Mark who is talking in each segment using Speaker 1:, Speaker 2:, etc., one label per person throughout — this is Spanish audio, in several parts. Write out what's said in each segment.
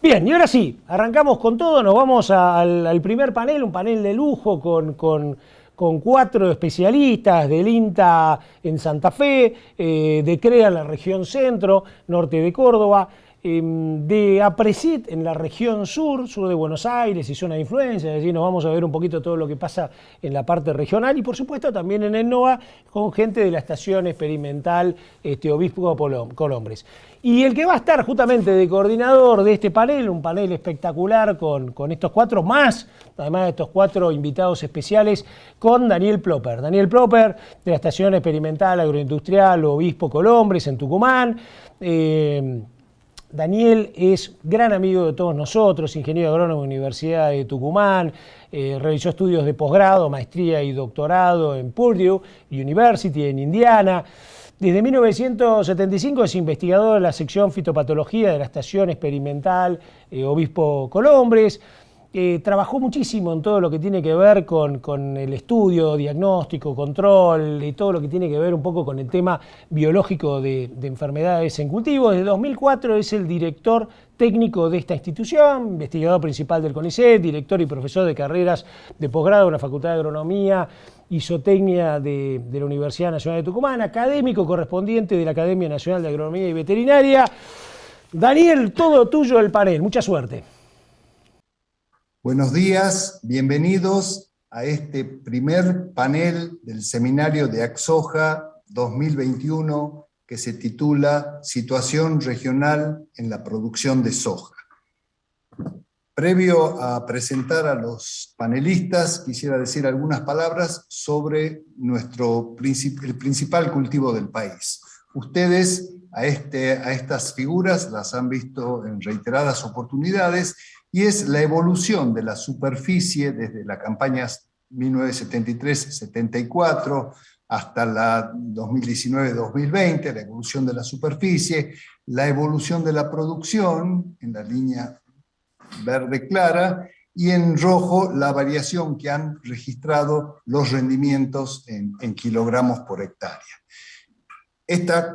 Speaker 1: Bien, y ahora sí, arrancamos con todo, nos vamos al primer panel, un panel de lujo con cuatro especialistas del INTA en Santa Fe, de CREA en la región centro, norte de Córdoba, de APRESID en la región sur de Buenos Aires y zona de influencia, allí nos vamos a ver un poquito todo lo que pasa en la parte regional y por supuesto también en el NOA con gente de la estación experimental Obispo Colombres. Y el que va a estar justamente de coordinador de este panel, un panel espectacular con estos cuatro más, además de estos cuatro invitados especiales, con Daniel Plopper. Daniel Plopper de la Estación Experimental Agroindustrial Obispo Colombres en Tucumán. Daniel es gran amigo de todos nosotros, ingeniero agrónomo de la Universidad de Tucumán, realizó estudios de posgrado, maestría y doctorado en Purdue University en Indiana. Desde 1975 es investigador de la sección fitopatología de la Estación Experimental Obispo Colombres. Trabajó muchísimo en todo lo que tiene que ver con el estudio, diagnóstico, control y todo lo que tiene que ver un poco con el tema biológico de enfermedades en cultivo. Desde 2004 es el director técnico de esta institución, investigador principal del CONICET, director y profesor de carreras de posgrado en la Facultad de Agronomía y Zootecnia de la Universidad Nacional de Tucumán, académico correspondiente de la Academia Nacional de Agronomía y Veterinaria. Daniel, todo tuyo el panel, mucha suerte.
Speaker 2: Buenos días, bienvenidos a este primer panel del seminario de AgSoja 2021 que se titula Situación regional en la producción de soja. Previo a presentar a los panelistas, quisiera decir algunas palabras sobre el principal cultivo del país. Ustedes a estas figuras las han visto en reiteradas oportunidades, y es la evolución de la superficie desde la campaña 1973-74 hasta la 2019-2020, la evolución de la superficie, la evolución de la producción en la línea verde clara, y en rojo la variación que han registrado los rendimientos en kilogramos por hectárea.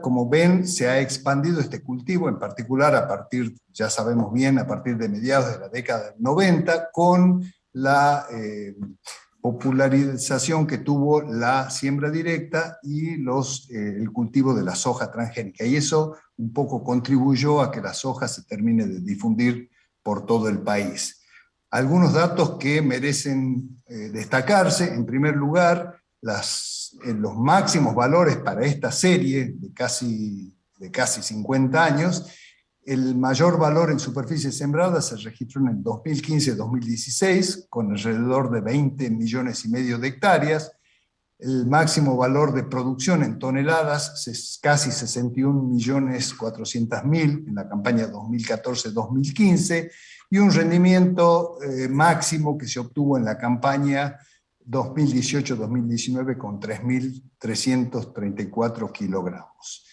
Speaker 2: Como ven, se ha expandido este cultivo, en particular a partir, ya sabemos bien, a partir de mediados de la década del 90, con la popularización que tuvo la siembra directa y el cultivo de la soja transgénica. Y eso un poco contribuyó a que la soja se termine de difundir por todo el país. Algunos datos que merecen destacarse. En primer lugar, los máximos valores para esta serie de casi 50 años, el mayor valor en superficie sembrada se registró en el 2015-2016, con alrededor de 20 millones y medio de hectáreas. El máximo valor de producción en toneladas es casi 61.400.000 en la campaña 2014-2015, y un rendimiento máximo que se obtuvo en la campaña 2018-2019 con 3.334 kilogramos.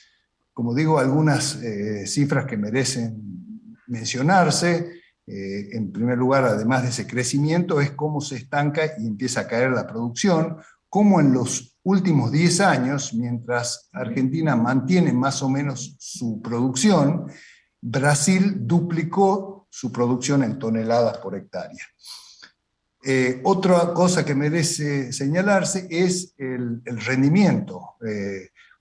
Speaker 2: Como digo, algunas cifras que merecen mencionarse. En primer lugar, además de ese crecimiento, es cómo se estanca y empieza a caer la producción, cómo en los últimos 10 años, mientras Argentina mantiene más o menos su producción, Brasil duplicó su producción en toneladas por hectárea. Otra cosa que merece señalarse es el rendimiento.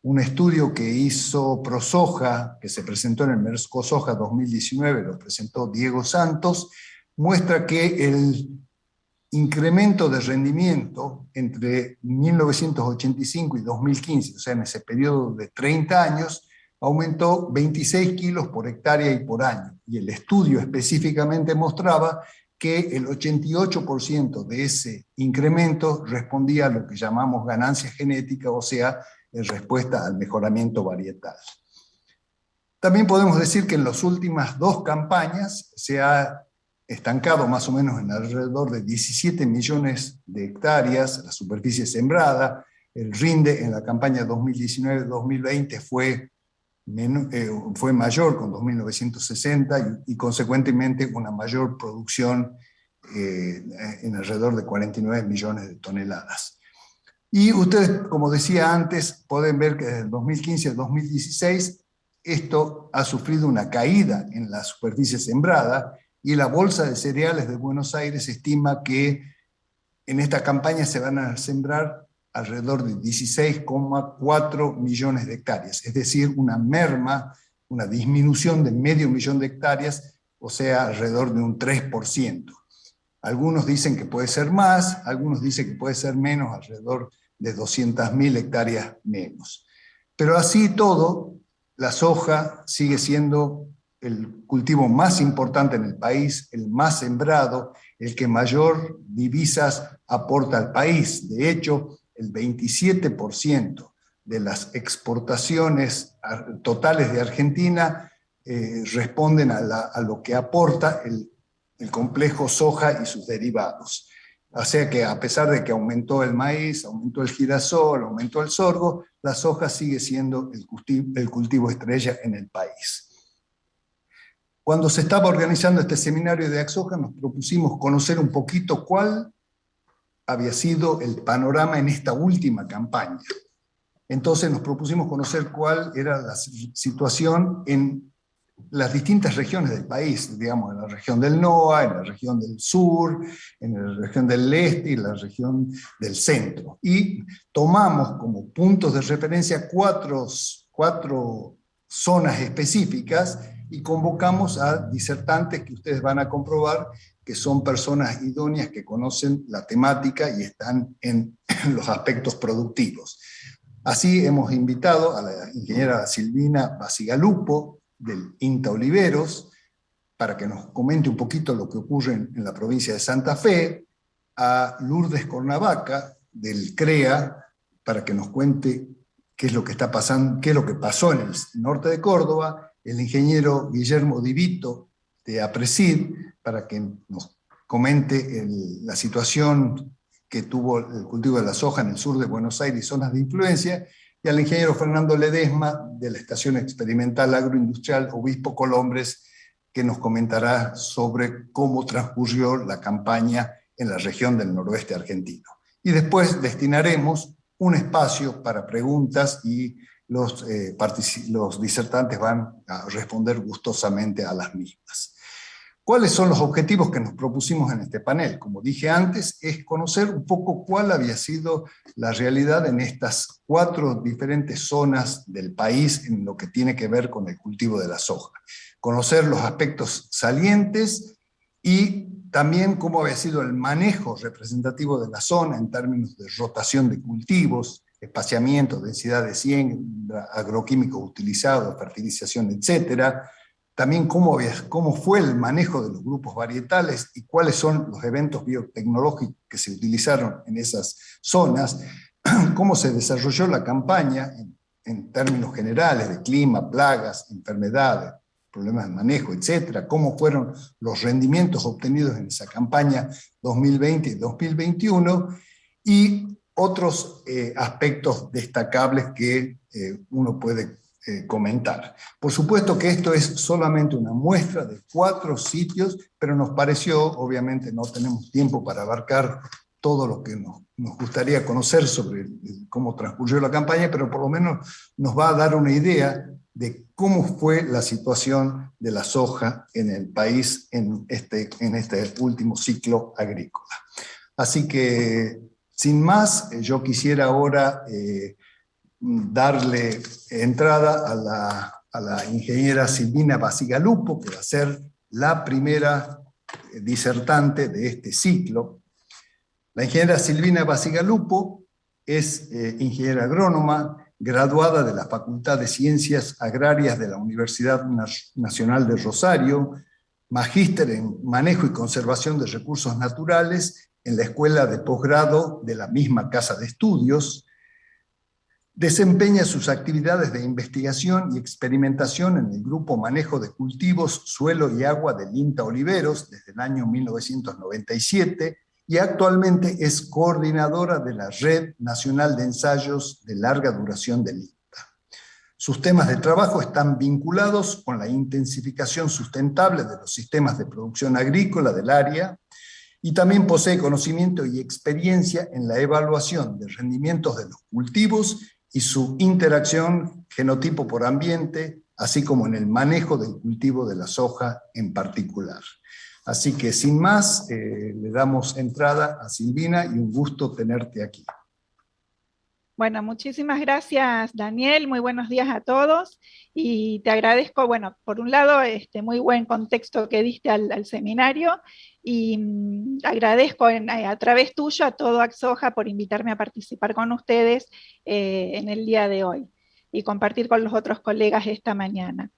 Speaker 2: Un estudio que hizo ProSoja, que se presentó en el Mercosoja 2019, lo presentó Diego Santos, muestra que el incremento de rendimiento entre 1985 y 2015, o sea, en ese periodo de 30 años, aumentó 26 kilos por hectárea y por año. Y el estudio específicamente mostraba que el 88% de ese incremento respondía a lo que llamamos ganancia genética, o sea, en respuesta al mejoramiento varietal. También podemos decir que en las últimas dos campañas se ha estancado más o menos en alrededor de 17 millones de hectáreas la superficie sembrada. El rinde en la campaña 2019-2020 fue mayor, con 2.960, y consecuentemente una mayor producción en alrededor de 49 millones de toneladas. Y ustedes, como decía antes, pueden ver que desde el 2015 al 2016 esto ha sufrido una caída en la superficie sembrada y la Bolsa de Cereales de Buenos Aires estima que en esta campaña se van a sembrar alrededor de 16,4 millones de hectáreas, es decir, una merma, una disminución de 500.000 de hectáreas, o sea, alrededor de un 3%. Algunos dicen que puede ser más, algunos dicen que puede ser menos, alrededor de 200.000 hectáreas menos. Pero así y todo, la soja sigue siendo el cultivo más importante en el país, el más sembrado, el que mayor divisas aporta al país. De hecho, el 27% de las exportaciones totales de Argentina responden a lo que aporta el complejo soja y sus derivados. O sea que a pesar de que aumentó el maíz, aumentó el girasol, aumentó el sorgo, la soja sigue siendo el cultivo estrella en el país. Cuando se estaba organizando este seminario de Axoja, nos propusimos conocer un poquito cuál había sido el panorama en esta última campaña. Entonces nos propusimos conocer cuál era la situación en las distintas regiones del país, digamos, en la región del NOA, en la región del sur, en la región del este y en la región del centro. Y tomamos como puntos de referencia cuatro zonas específicas y convocamos a disertantes que ustedes van a comprobar que son personas idóneas que conocen la temática y están en los aspectos productivos. Así hemos invitado a la ingeniera Silvina Bacigalupo, del INTA Oliveros, para que nos comente un poquito lo que ocurre en la provincia de Santa Fe, a Lourdes Cornavaca, del CREA, para que nos cuente qué es lo que está pasando, qué es lo que pasó en el norte de Córdoba, el ingeniero Guillermo Divito, de APRESID, para que nos comente la situación que tuvo el cultivo de la soja en el sur de Buenos Aires y zonas de influencia, y al ingeniero Fernando Ledesma, de la Estación Experimental Agroindustrial Obispo Colombres, que nos comentará sobre cómo transcurrió la campaña en la región del noroeste argentino. Y después destinaremos un espacio para preguntas y los disertantes van a responder gustosamente a las mismas. ¿Cuáles son los objetivos que nos propusimos en este panel? Como dije antes, es conocer un poco cuál había sido la realidad en estas 4 diferentes zonas del país en lo que tiene que ver con el cultivo de la soja. Conocer los aspectos salientes y también cómo había sido el manejo representativo de la zona en términos de rotación de cultivos, espaciamiento, densidad de siembra, agroquímicos utilizados, fertilización, etcétera. También cómo fue el manejo de los grupos varietales y cuáles son los eventos biotecnológicos que se utilizaron en esas zonas, cómo se desarrolló la campaña en términos generales de clima, plagas, enfermedades, problemas de manejo, etcétera, cómo fueron los rendimientos obtenidos en esa campaña 2020 y 2021, y otros aspectos destacables que uno puede comentar. Por supuesto que esto es solamente una muestra de 4 sitios, pero nos pareció, obviamente no tenemos tiempo para abarcar todo lo que nos gustaría conocer sobre cómo transcurrió la campaña, pero por lo menos nos va a dar una idea de cómo fue la situación de la soja en el país en este último ciclo agrícola. Así que, sin más, yo quisiera ahora darle entrada a la ingeniera Silvina Bacigalupo, que va a ser la primera disertante de este ciclo. La ingeniera Silvina Bacigalupo es ingeniera agrónoma, graduada de la Facultad de Ciencias Agrarias de la Universidad Nacional de Rosario, magíster en Manejo y Conservación de Recursos Naturales en la Escuela de Posgrado de la misma Casa de Estudios. Desempeña sus actividades de investigación y experimentación en el Grupo Manejo de Cultivos, Suelo y Agua del INTA Oliveros desde el año 1997 y actualmente es coordinadora de la Red Nacional de Ensayos de Larga Duración del INTA. Sus temas de trabajo están vinculados con la intensificación sustentable de los sistemas de producción agrícola del área, y también posee conocimiento y experiencia en la evaluación de rendimientos de los cultivos y su interacción genotipo por ambiente, así como en el manejo del cultivo de la soja en particular. Así que sin más, le damos entrada a Silvina y un gusto tenerte aquí.
Speaker 3: Bueno, muchísimas gracias, Daniel. Muy buenos días a todos. Y te agradezco, bueno, por un lado, muy buen contexto que diste al seminario. Y agradezco a través tuyo a todo Axoja por invitarme a participar con ustedes en el día de hoy y compartir con los otros colegas esta mañana.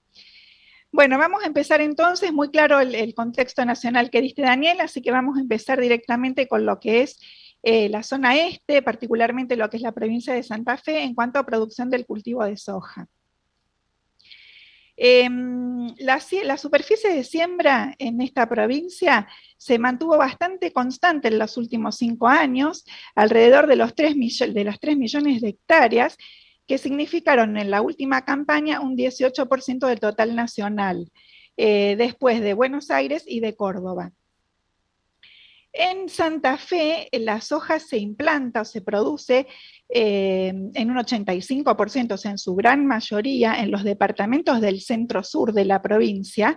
Speaker 3: Bueno, vamos a empezar entonces, muy claro el contexto nacional que diste, Daniel, así que vamos a empezar directamente con lo que es la zona este, particularmente lo que es la provincia de Santa Fe, en cuanto a producción del cultivo de soja. La superficie de siembra en esta provincia se mantuvo bastante constante en los últimos 5 años, alrededor de los 3 millones de hectáreas, que significaron en la última campaña un 18% del total nacional, después de Buenos Aires y de Córdoba. En Santa Fe, la soja se implanta o se produce en un 85%, o sea, en su gran mayoría, en los departamentos del centro-sur de la provincia,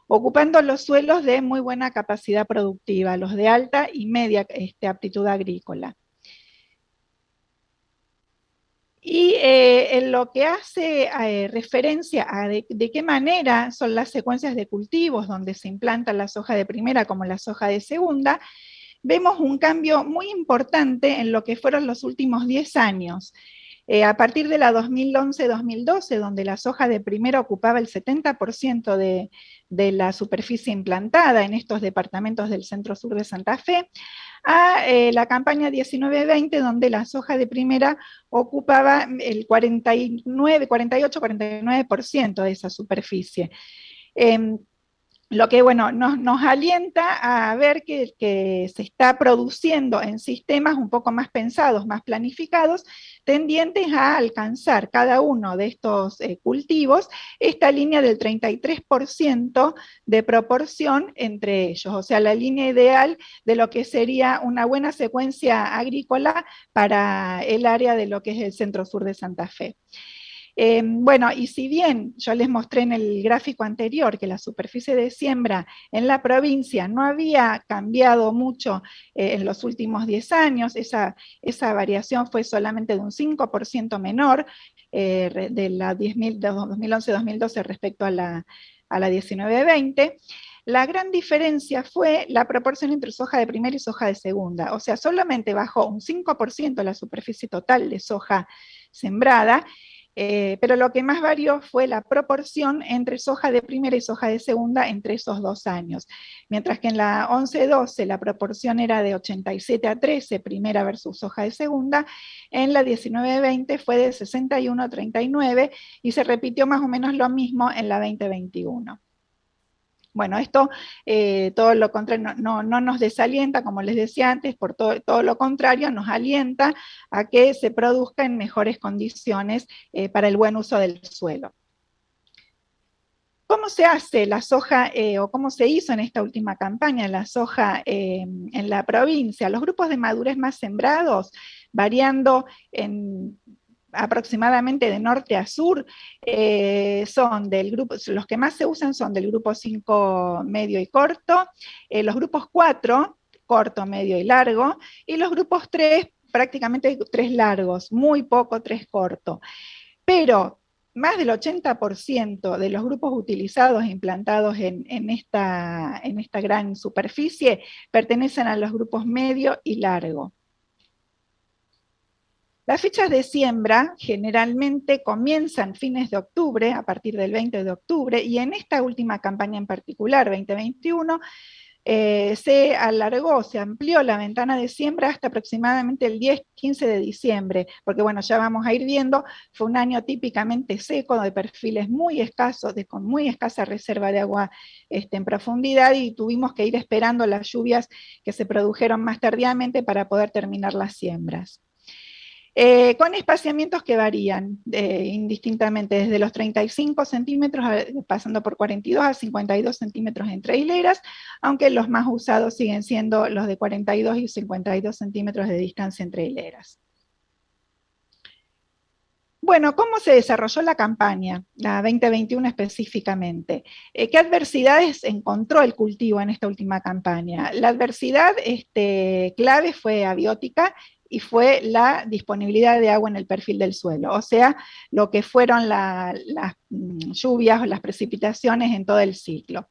Speaker 3: ocupando los suelos de muy buena capacidad productiva, los de alta y media aptitud agrícola. Y en lo que hace referencia a de qué manera son las secuencias de cultivos donde se implanta la soja de primera como la soja de segunda, vemos un cambio muy importante en lo que fueron los últimos 10 años. A partir de la 2011-2012, donde la soja de primera ocupaba el 70% de la superficie implantada en estos departamentos del centro-sur de Santa Fe, a la campaña 19-20, donde la soja de primera ocupaba el 48-49% de esa superficie. Lo que, bueno, nos alienta a ver que se está produciendo en sistemas un poco más pensados, más planificados, tendientes a alcanzar cada uno de estos cultivos esta línea del 33% de proporción entre ellos, o sea, la línea ideal de lo que sería una buena secuencia agrícola para el área de lo que es el centro-sur de Santa Fe. Bueno, y si bien yo les mostré en el gráfico anterior que la superficie de siembra en la provincia no había cambiado mucho en los últimos 10 años, esa variación fue solamente de un 5% menor de la 2011-2012 respecto a la 19-20, la gran diferencia fue la proporción entre soja de primera y soja de segunda, o sea, solamente bajó un 5% la superficie total de soja sembrada, pero lo que más varió fue la proporción entre soja de primera y soja de segunda entre esos 2 años. Mientras que en la 11-12 la proporción era de 87-13, primera versus soja de segunda, en la 19-20 fue de 61-39 y se repitió más o menos lo mismo en la 20-21. Bueno, esto todo lo contrario, no nos desalienta, como les decía antes, por todo lo contrario, nos alienta a que se produzca en mejores condiciones para el buen uso del suelo. ¿Cómo se hace la soja, o cómo se hizo en esta última campaña la soja en la provincia? Los grupos de madurez más sembrados, variando en aproximadamente de norte a sur, son del grupo, los que más se usan son del grupo 5 medio y corto, los grupos 4, corto, medio y largo, y los grupos 3, prácticamente 3 largos, muy poco 3 corto. Pero más del 80% de los grupos utilizados e implantados en esta gran superficie pertenecen a los grupos medio y largo. Las fechas de siembra generalmente comienzan fines de octubre, a partir del 20 de octubre, y en esta última campaña en particular, 2021, se alargó, se amplió la ventana de siembra hasta aproximadamente el 10-15 de diciembre, porque bueno, ya vamos a ir viendo, fue un año típicamente seco, de perfiles muy escasos, con muy escasa reserva de agua en profundidad, y tuvimos que ir esperando las lluvias que se produjeron más tardíamente para poder terminar las siembras. Con espaciamientos que varían indistintamente, desde los 35 centímetros, pasando por 42 a 52 centímetros entre hileras, aunque los más usados siguen siendo los de 42 y 52 centímetros de distancia entre hileras. Bueno, ¿cómo se desarrolló la campaña, la 2021 específicamente? ¿Qué adversidades encontró el cultivo en esta última campaña? La adversidad clave fue abiótica y fue la disponibilidad de agua en el perfil del suelo, o sea, lo que fueron las lluvias o las precipitaciones en todo el ciclo.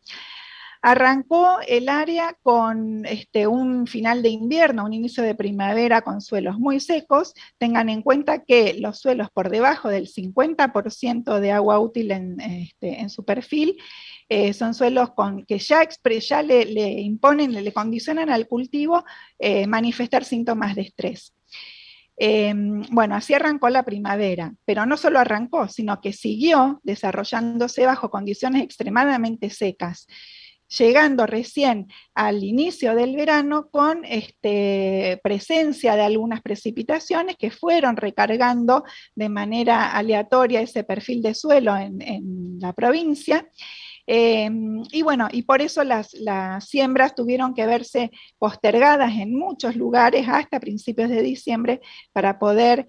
Speaker 3: Arrancó el área con un final de invierno, un inicio de primavera con suelos muy secos. Tengan en cuenta que los suelos por debajo del 50% de agua útil en su perfil son suelos que ya le imponen, le condicionan al cultivo manifestar síntomas de estrés. Bueno, así arrancó la primavera, pero no solo arrancó, sino que siguió desarrollándose bajo condiciones extremadamente secas, llegando recién al inicio del verano con presencia de algunas precipitaciones que fueron recargando de manera aleatoria ese perfil de suelo en la provincia. Y bueno, y por eso las siembras tuvieron que verse postergadas en muchos lugares hasta principios de diciembre para poder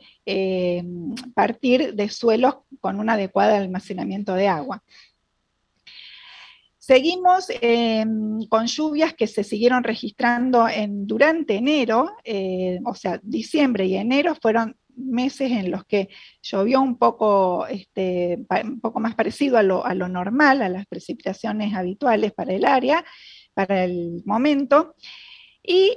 Speaker 3: partir de suelos con un adecuado almacenamiento de agua. Seguimos con lluvias que se siguieron registrando durante enero, o sea, diciembre y enero fueron meses en los que llovió un poco más parecido a lo normal, a las precipitaciones habituales para el área, para el momento, y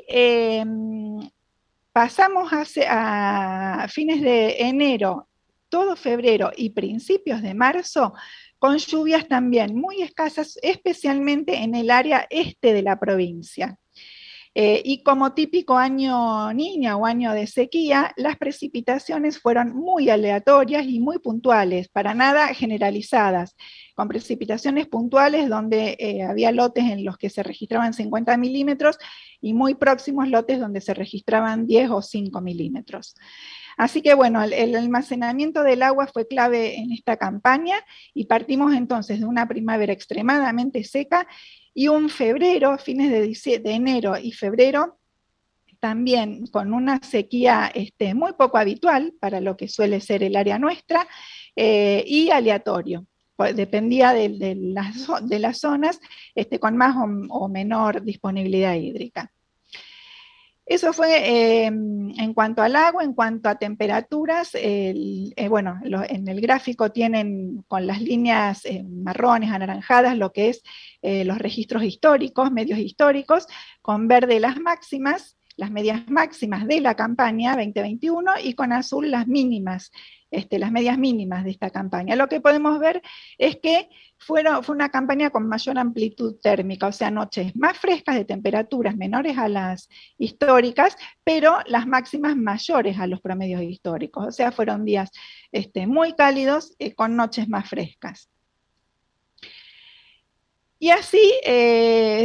Speaker 3: pasamos a fines de enero, todo febrero y principios de marzo, con lluvias también muy escasas, especialmente en el área este de la provincia. Y como típico año niña o año de sequía, las precipitaciones fueron muy aleatorias y muy puntuales, para nada generalizadas, con precipitaciones puntuales donde había lotes en los que se registraban 50 milímetros y muy próximos lotes donde se registraban 10 o 5 milímetros. Así que bueno, el almacenamiento del agua fue clave en esta campaña y partimos entonces de una primavera extremadamente seca y un febrero, fines de enero y febrero, también con una sequía muy poco habitual para lo que suele ser el área nuestra y aleatorio. Dependía de las zonas con más o menor disponibilidad hídrica. Eso fue en cuanto al agua. En cuanto a temperaturas, bueno, en el gráfico tienen con las líneas marrones, anaranjadas, lo que es los registros históricos, medios históricos, con verde las máximas, las medias máximas de la campaña 2021 y con azul las mínimas, las medias mínimas de esta campaña. Lo que podemos ver es que fue una campaña con mayor amplitud térmica, o sea, noches más frescas de temperaturas menores a las históricas, pero las máximas mayores a los promedios históricos, o sea, fueron días muy cálidos con noches más frescas. Y así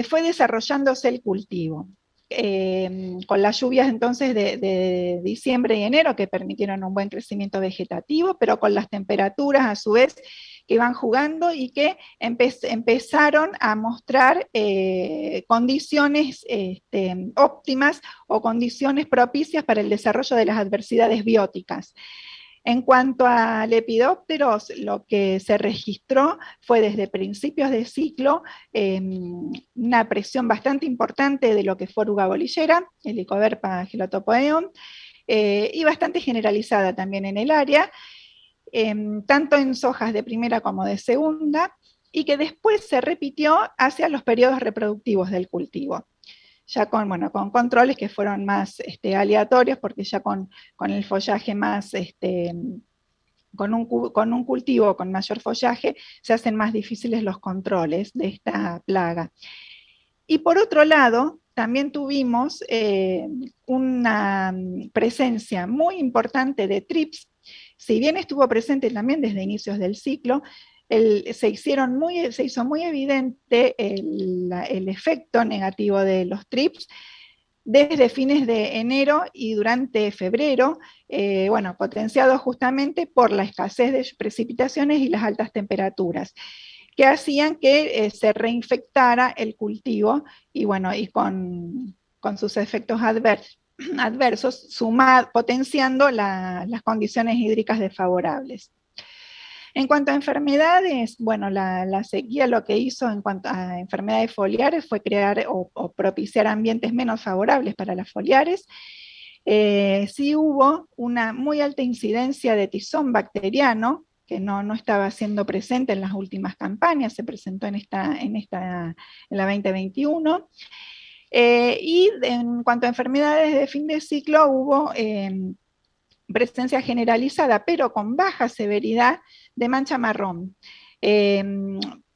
Speaker 3: fue desarrollándose el cultivo. Con las lluvias entonces de diciembre y enero que permitieron un buen crecimiento vegetativo, pero con las temperaturas a su vez que van jugando y que empezaron a mostrar condiciones óptimas o condiciones propicias para el desarrollo de las adversidades bióticas. En cuanto a lepidópteros, lo que se registró fue desde principios de ciclo una presión bastante importante de lo que fue oruga bolillera, Helicoverpa gelatopoeon, y bastante generalizada también en el área, tanto en sojas de primera como de segunda, y que después se repitió hacia los periodos reproductivos del cultivo. Ya con controles que fueron más aleatorios, porque ya con el follaje más, con un cultivo con mayor follaje, se hacen más difíciles los controles de esta plaga. Y por otro lado, también tuvimos una presencia muy importante de trips, si bien estuvo presente también desde inicios del ciclo, se hizo muy evidente el efecto negativo de los trips desde fines de enero y durante febrero, bueno, potenciado justamente por la escasez de precipitaciones y las altas temperaturas, que hacían que se reinfectara el cultivo y bueno, y con sus efectos adversos adversos, potenciando las condiciones hídricas desfavorables. En cuanto a enfermedades, bueno, la sequía lo que hizo en cuanto a enfermedades foliares fue crear o propiciar ambientes menos favorables para las foliares. Sí hubo una muy alta incidencia de tizón bacteriano, que no estaba siendo presente en las últimas campañas, se presentó en la 2021. Y en cuanto a enfermedades de fin de ciclo, hubo presencia generalizada, pero con baja severidad, de mancha marrón.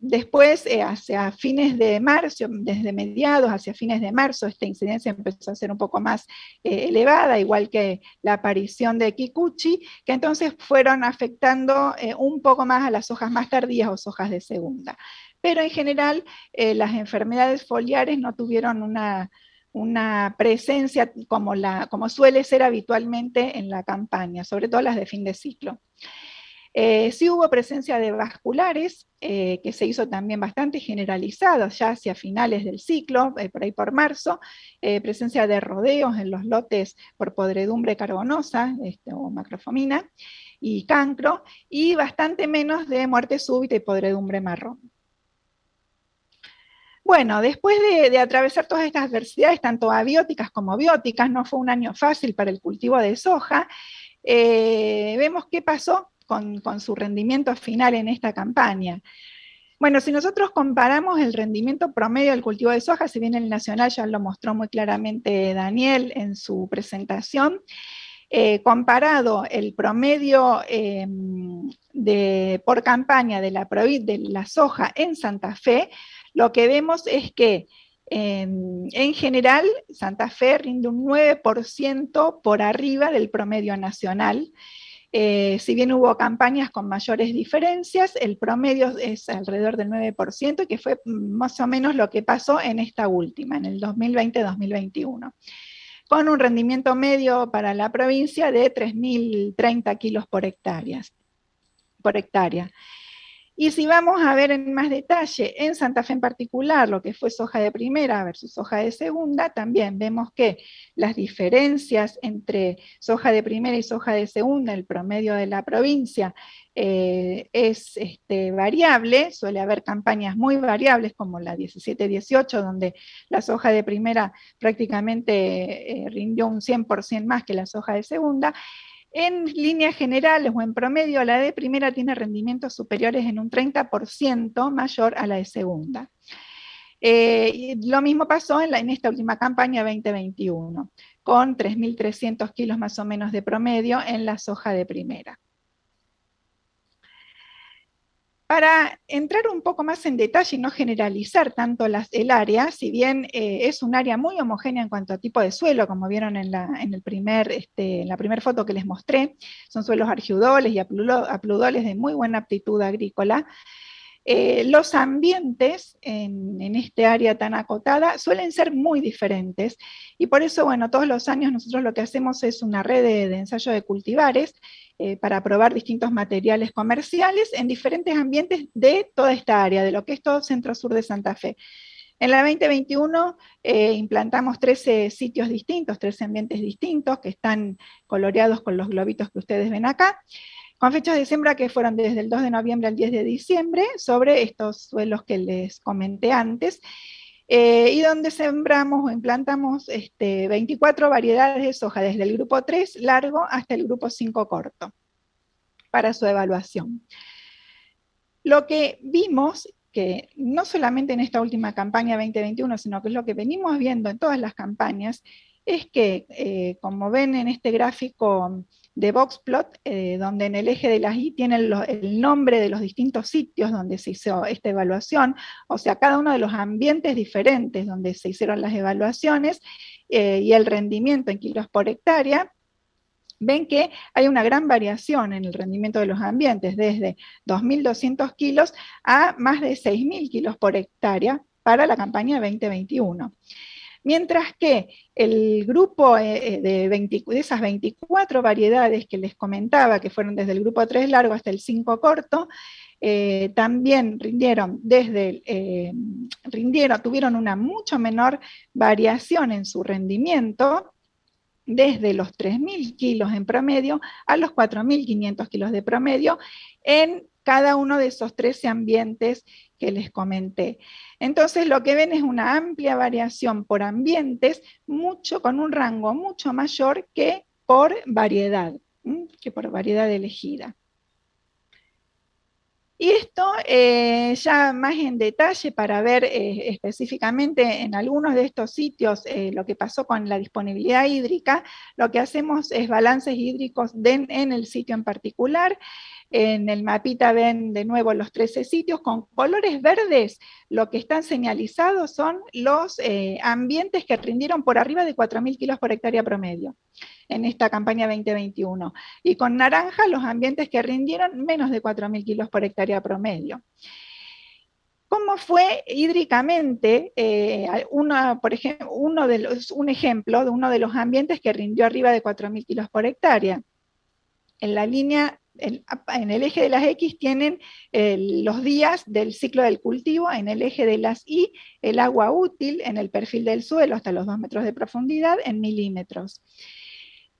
Speaker 3: Después, hacia fines de marzo, desde mediados hacia fines de marzo, esta incidencia empezó a ser un poco más elevada, igual que la aparición de Kikuchi, que entonces fueron afectando un poco más a las hojas más tardías o hojas de segunda. Pero en general, las enfermedades foliares no tuvieron una presencia como suele ser habitualmente en la campaña, sobre todo las de fin de ciclo. Sí hubo presencia de vasculares, que se hizo también bastante generalizada ya hacia finales del ciclo, por ahí por marzo, presencia de rodeos en los lotes por podredumbre carbonosa o macrofomina y cancro, y bastante menos de muerte súbita y podredumbre marrón. Bueno, después de atravesar todas estas adversidades, tanto abióticas como bióticas, no fue un año fácil para el cultivo de soja. Vemos qué pasó con su rendimiento final en esta campaña. Bueno, si nosotros comparamos el rendimiento promedio del cultivo de soja, si bien el nacional ya lo mostró muy claramente Daniel en su presentación, comparado el promedio por campaña de la soja en Santa Fe, lo que vemos es que en general Santa Fe rinde un 9% por arriba del promedio nacional. Si bien hubo campañas con mayores diferencias, el promedio es alrededor del 9%, que fue más o menos lo que pasó en esta última, en el 2020-2021. Con un rendimiento medio para la provincia de 3.030 kilos por hectárea. Y si vamos a ver en más detalle, en Santa Fe en particular, lo que fue soja de primera versus soja de segunda, también vemos que las diferencias entre soja de primera y soja de segunda, el promedio de la provincia, es variable. Suele haber campañas muy variables como la 17-18, donde la soja de primera prácticamente rindió un 100% más que la soja de segunda. En líneas generales o en promedio, la de primera tiene rendimientos superiores en un 30% mayor a la de segunda. Y lo mismo pasó en esta última campaña 2021, con 3.300 kilos más o menos de promedio en la soja de primera. Para entrar un poco más en detalle y no generalizar tanto el área, si bien es un área muy homogénea en cuanto a tipo de suelo, como vieron en la primera foto que les mostré, son suelos argidoles y apludoles de muy buena aptitud agrícola. Los ambientes en este área tan acotada suelen ser muy diferentes, y por eso, bueno, todos los años nosotros lo que hacemos es una red de ensayo de cultivares para probar distintos materiales comerciales en diferentes ambientes de toda esta área, de lo que es todo centro-sur de Santa Fe. En la 2021 implantamos 13 sitios distintos, 13 ambientes distintos, que están coloreados con los globitos que ustedes ven acá, con fechas de siembra que fueron desde el 2 de noviembre al 10 de diciembre, sobre estos suelos que les comenté antes, y donde sembramos o implantamos 24 variedades de soja, desde el grupo 3 largo hasta el grupo 5 corto, para su evaluación. Lo que vimos, que no solamente en esta última campaña 2021, sino que es lo que venimos viendo en todas las campañas, es que, como ven en este gráfico de Boxplot, donde en el eje de las Y tienen el nombre de los distintos sitios donde se hizo esta evaluación, o sea, cada uno de los ambientes diferentes donde se hicieron las evaluaciones, y el rendimiento en kilos por hectárea, ven que hay una gran variación en el rendimiento de los ambientes, desde 2.200 kilos a más de 6.000 kilos por hectárea para la campaña 2021. Mientras que el grupo de esas 24 variedades que les comentaba, que fueron desde el grupo 3 largo hasta el 5 corto, también tuvieron una mucho menor variación en su rendimiento, desde los 3.000 kilos en promedio a los 4.500 kilos de promedio en cada uno de esos 13 ambientes que les comenté. Entonces lo que ven es una amplia variación por ambientes, con un rango mucho mayor que por variedad elegida. Y esto ya más en detalle para ver específicamente en algunos de estos sitios lo que pasó con la disponibilidad hídrica, lo que hacemos es balances hídricos en el sitio en particular. En el mapita ven de nuevo los 13 sitios, con colores verdes lo que están señalizados son los ambientes que rindieron por arriba de 4.000 kilos por hectárea promedio en esta campaña 2021, y con naranja los ambientes que rindieron menos de 4.000 kilos por hectárea promedio. ¿Cómo fue hídricamente? Por ejemplo, un ejemplo de uno de los ambientes que rindió arriba de 4.000 kilos por hectárea. En la línea, en el eje de las X tienen los días del ciclo del cultivo, en el eje de las Y el agua útil en el perfil del suelo hasta los 2 metros de profundidad en milímetros.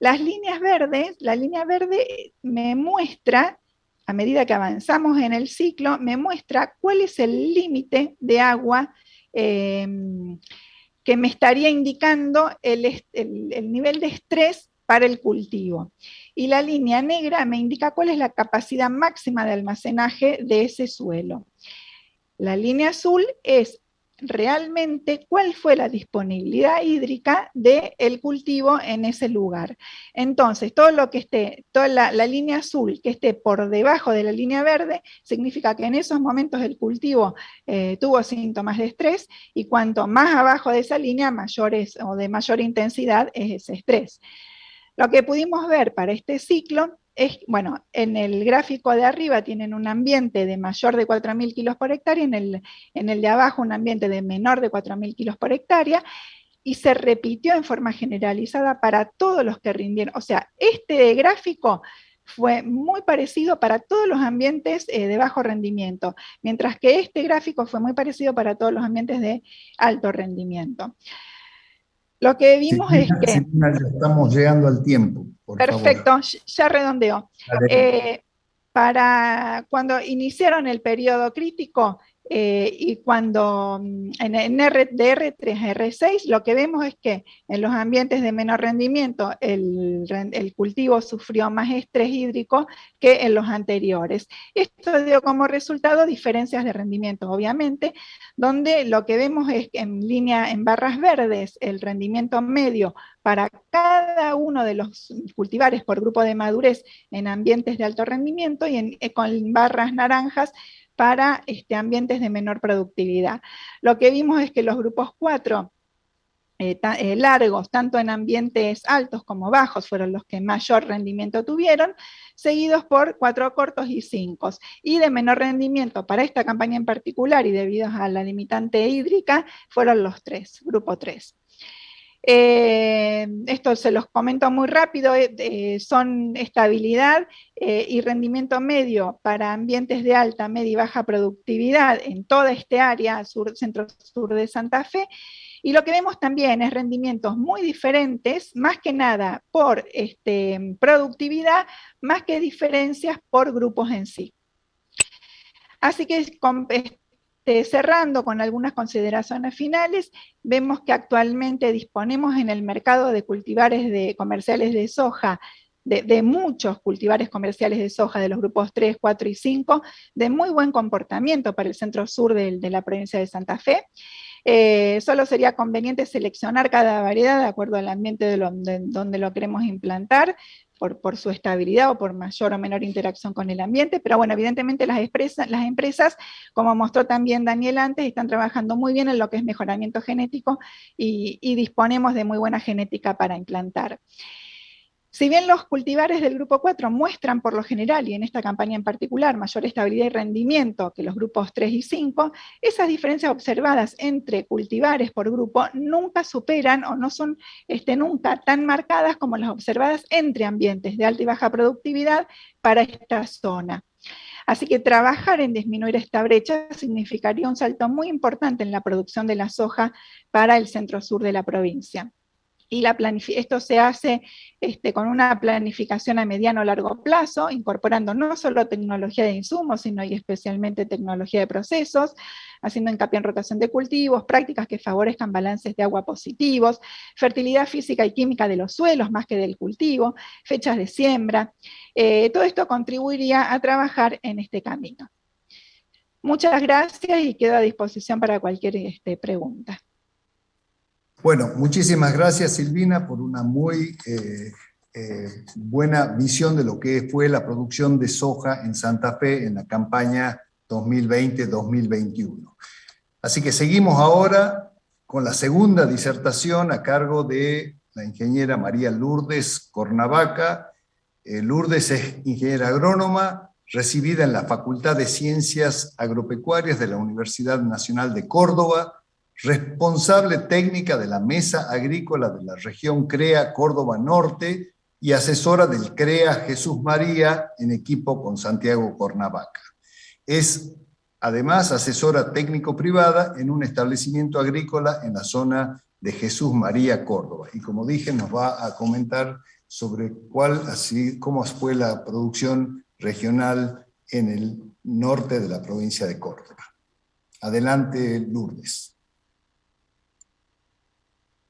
Speaker 3: Las líneas verdes, la línea verde me muestra, a medida que avanzamos en el ciclo, me muestra cuál es el límite de agua que me estaría indicando el nivel de estrés para el cultivo. Y la línea negra me indica cuál es la capacidad máxima de almacenaje de ese suelo. La línea azul es realmente cuál fue la disponibilidad hídrica del cultivo en ese lugar. Entonces, todo lo que esté, toda la línea azul que esté por debajo de la línea verde, significa que en esos momentos el cultivo tuvo síntomas de estrés, y cuanto más abajo de esa línea, mayores o de mayor intensidad es ese estrés. Lo que pudimos ver para este ciclo es, bueno, en el gráfico de arriba tienen un ambiente de mayor de 4.000 kilos por hectárea, en el de abajo un ambiente de menor de 4.000 kilos por hectárea, y se repitió en forma generalizada para todos los que rindieron. O sea, este gráfico fue muy parecido para todos los ambientes de bajo rendimiento, mientras que este gráfico fue muy parecido para todos los ambientes de alto rendimiento. Lo que vimos es que...
Speaker 2: Ya estamos llegando al tiempo, por
Speaker 3: perfecto,
Speaker 2: favor.
Speaker 3: ya redondeo. Para cuando iniciaron el periodo crítico y cuando de R3 a R6, lo que vemos es que en los ambientes de menor rendimiento el cultivo sufrió más estrés hídrico que en los anteriores. Esto dio como resultado diferencias de rendimiento, obviamente, donde lo que vemos es que en barras verdes el rendimiento medio para cada uno de los cultivares por grupo de madurez en ambientes de alto rendimiento, y con barras naranjas para ambientes de menor productividad. Lo que vimos es que los grupos 4 largos, tanto en ambientes altos como bajos, fueron los que mayor rendimiento tuvieron, seguidos por 4 cortos y 5. Y de menor rendimiento para esta campaña en particular, y debido a la limitante hídrica, fueron los 3, grupo 3. Esto se los comento muy rápido, son estabilidad y rendimiento medio para ambientes de alta, media y baja productividad en toda este área centro-sur de Santa Fe, y lo que vemos también es rendimientos muy diferentes, más que nada por productividad, más que diferencias por grupos en sí. Así que cerrando con algunas consideraciones finales, vemos que actualmente disponemos en el mercado de cultivares comerciales de soja, de muchos cultivares comerciales de soja de los grupos 3, 4 y 5, de muy buen comportamiento para el centro-sur de la provincia de Santa Fe. Solo sería conveniente seleccionar cada variedad de acuerdo al ambiente donde lo queremos implantar, por su estabilidad o por mayor o menor interacción con el ambiente, pero bueno, evidentemente las empresas, como mostró también Daniel antes, están trabajando muy bien en lo que es mejoramiento genético y disponemos de muy buena genética para implantar. Si bien los cultivares del grupo 4 muestran por lo general, y en esta campaña en particular, mayor estabilidad y rendimiento que los grupos 3 y 5, esas diferencias observadas entre cultivares por grupo nunca superan o no son nunca tan marcadas como las observadas entre ambientes de alta y baja productividad para esta zona. Así que trabajar en disminuir esta brecha significaría un salto muy importante en la producción de la soja para el centro-sur de la provincia. y esto se hace con una planificación a mediano o largo plazo, incorporando no solo tecnología de insumos, sino y especialmente tecnología de procesos, haciendo hincapié en rotación de cultivos, prácticas que favorezcan balances de agua positivos, fertilidad física y química de los suelos más que del cultivo, fechas de siembra. Todo esto contribuiría a trabajar en este camino. Muchas gracias y quedo a disposición para cualquier pregunta.
Speaker 2: Bueno, muchísimas gracias Silvina por una muy buena visión de lo que fue la producción de soja en Santa Fe en la campaña 2020-2021. Así que seguimos ahora con la segunda disertación a cargo de la ingeniera María Lourdes Cornavaca. Lourdes es ingeniera agrónoma, recibida en la Facultad de Ciencias Agropecuarias de la Universidad Nacional de Córdoba, responsable técnica de la Mesa Agrícola de la región CREA Córdoba Norte y asesora del CREA Jesús María en equipo con Santiago Cornavaca. Es además asesora técnico-privada en un establecimiento agrícola en la zona de Jesús María, Córdoba. Y como dije, nos va a comentar sobre cómo fue la producción regional en el norte de la provincia de Córdoba. Adelante, Lourdes.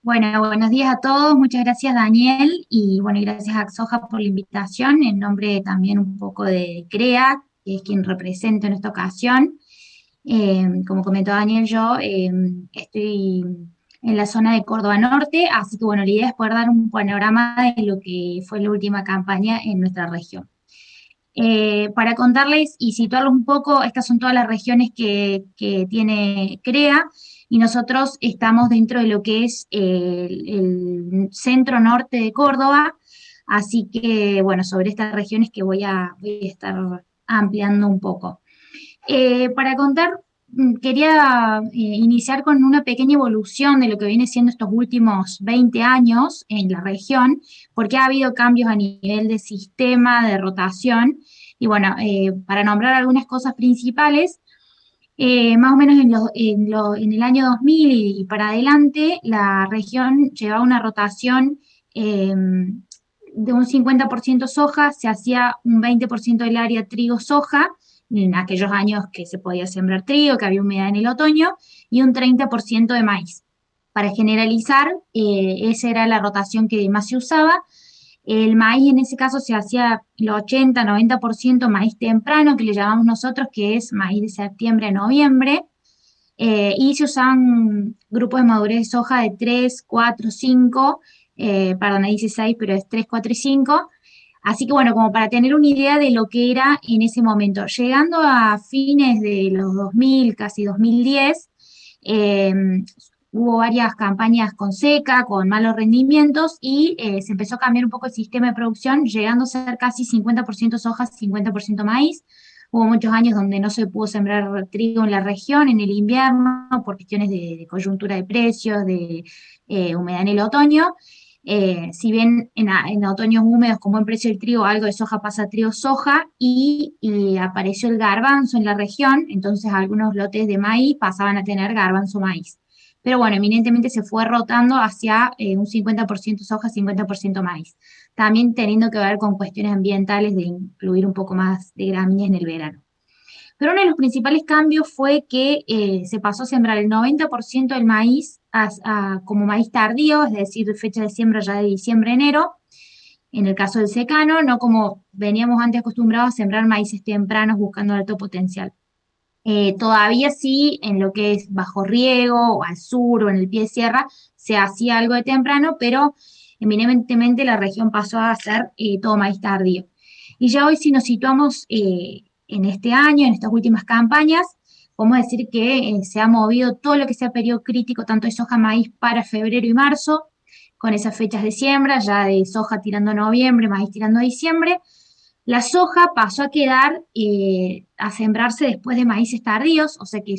Speaker 4: Bueno, buenos días a todos, muchas gracias Daniel y bueno, gracias a Axoja por la invitación, en nombre también un poco de CREA, que es quien represento en esta ocasión. Como comentó Daniel, yo estoy en la zona de Córdoba Norte, así que bueno, la idea es poder dar un panorama de lo que fue la última campaña en nuestra región. Para contarles y situarlos un poco, estas son todas las regiones que tiene CREA, y nosotros estamos dentro de lo que es el centro norte de Córdoba, así que, bueno, sobre estas regiones que voy a estar ampliando un poco. Para contar, quería iniciar con una pequeña evolución de lo que viene siendo estos últimos 20 años en la región, porque ha habido cambios a nivel de sistema, de rotación, y bueno, para nombrar algunas cosas principales, más o menos en el año 2000 y para adelante, la región llevaba una rotación de un 50% soja, se hacía un 20% del área trigo-soja, en aquellos años que se podía sembrar trigo, que había humedad en el otoño, y un 30% de maíz. Para generalizar, esa era la rotación que más se usaba. El maíz en ese caso se hacía el 80-90% maíz temprano, que le llamamos nosotros, que es maíz de septiembre a noviembre, y se usaban grupos de madurez de soja de 3, 4, 5, perdón, ahí dice 6, pero es 3, 4 y 5, así que bueno, como para tener una idea de lo que era en ese momento. Llegando a fines de los 2000, casi 2010, hubo varias campañas con seca, con malos rendimientos, y se empezó a cambiar un poco el sistema de producción, llegando a ser casi 50% soja, 50% maíz. Hubo muchos años donde no se pudo sembrar trigo en la región en el invierno por cuestiones de coyuntura de precios, de humedad en el otoño. Si bien en otoños húmedos con buen precio el trigo, algo de soja pasa a trigo-soja, y apareció el garbanzo en la región, entonces algunos lotes de maíz pasaban a tener garbanzo-maíz. Pero bueno, eminentemente se fue rotando hacia un 50% soja, 50% maíz. También teniendo que ver con cuestiones ambientales de incluir un poco más de gramíneas en el verano. Pero uno de los principales cambios fue que se pasó a sembrar el 90% del maíz como maíz tardío, es decir, fecha de siembra ya de diciembre-enero, en el caso del secano, no como veníamos antes acostumbrados a sembrar maíces tempranos buscando alto potencial. Todavía sí, en lo que es bajo riego, o al sur, o en el pie de sierra, se hacía algo de temprano, pero eminentemente la región pasó a hacer todo maíz tardío. Y ya hoy, si nos situamos en este año, en estas últimas campañas, podemos decir que se ha movido todo lo que sea periodo crítico, tanto de soja, maíz, para febrero y marzo, con esas fechas de siembra, ya de soja tirando noviembre, maíz tirando diciembre. La soja pasó a quedar, a sembrarse después de maíces tardíos, o sea que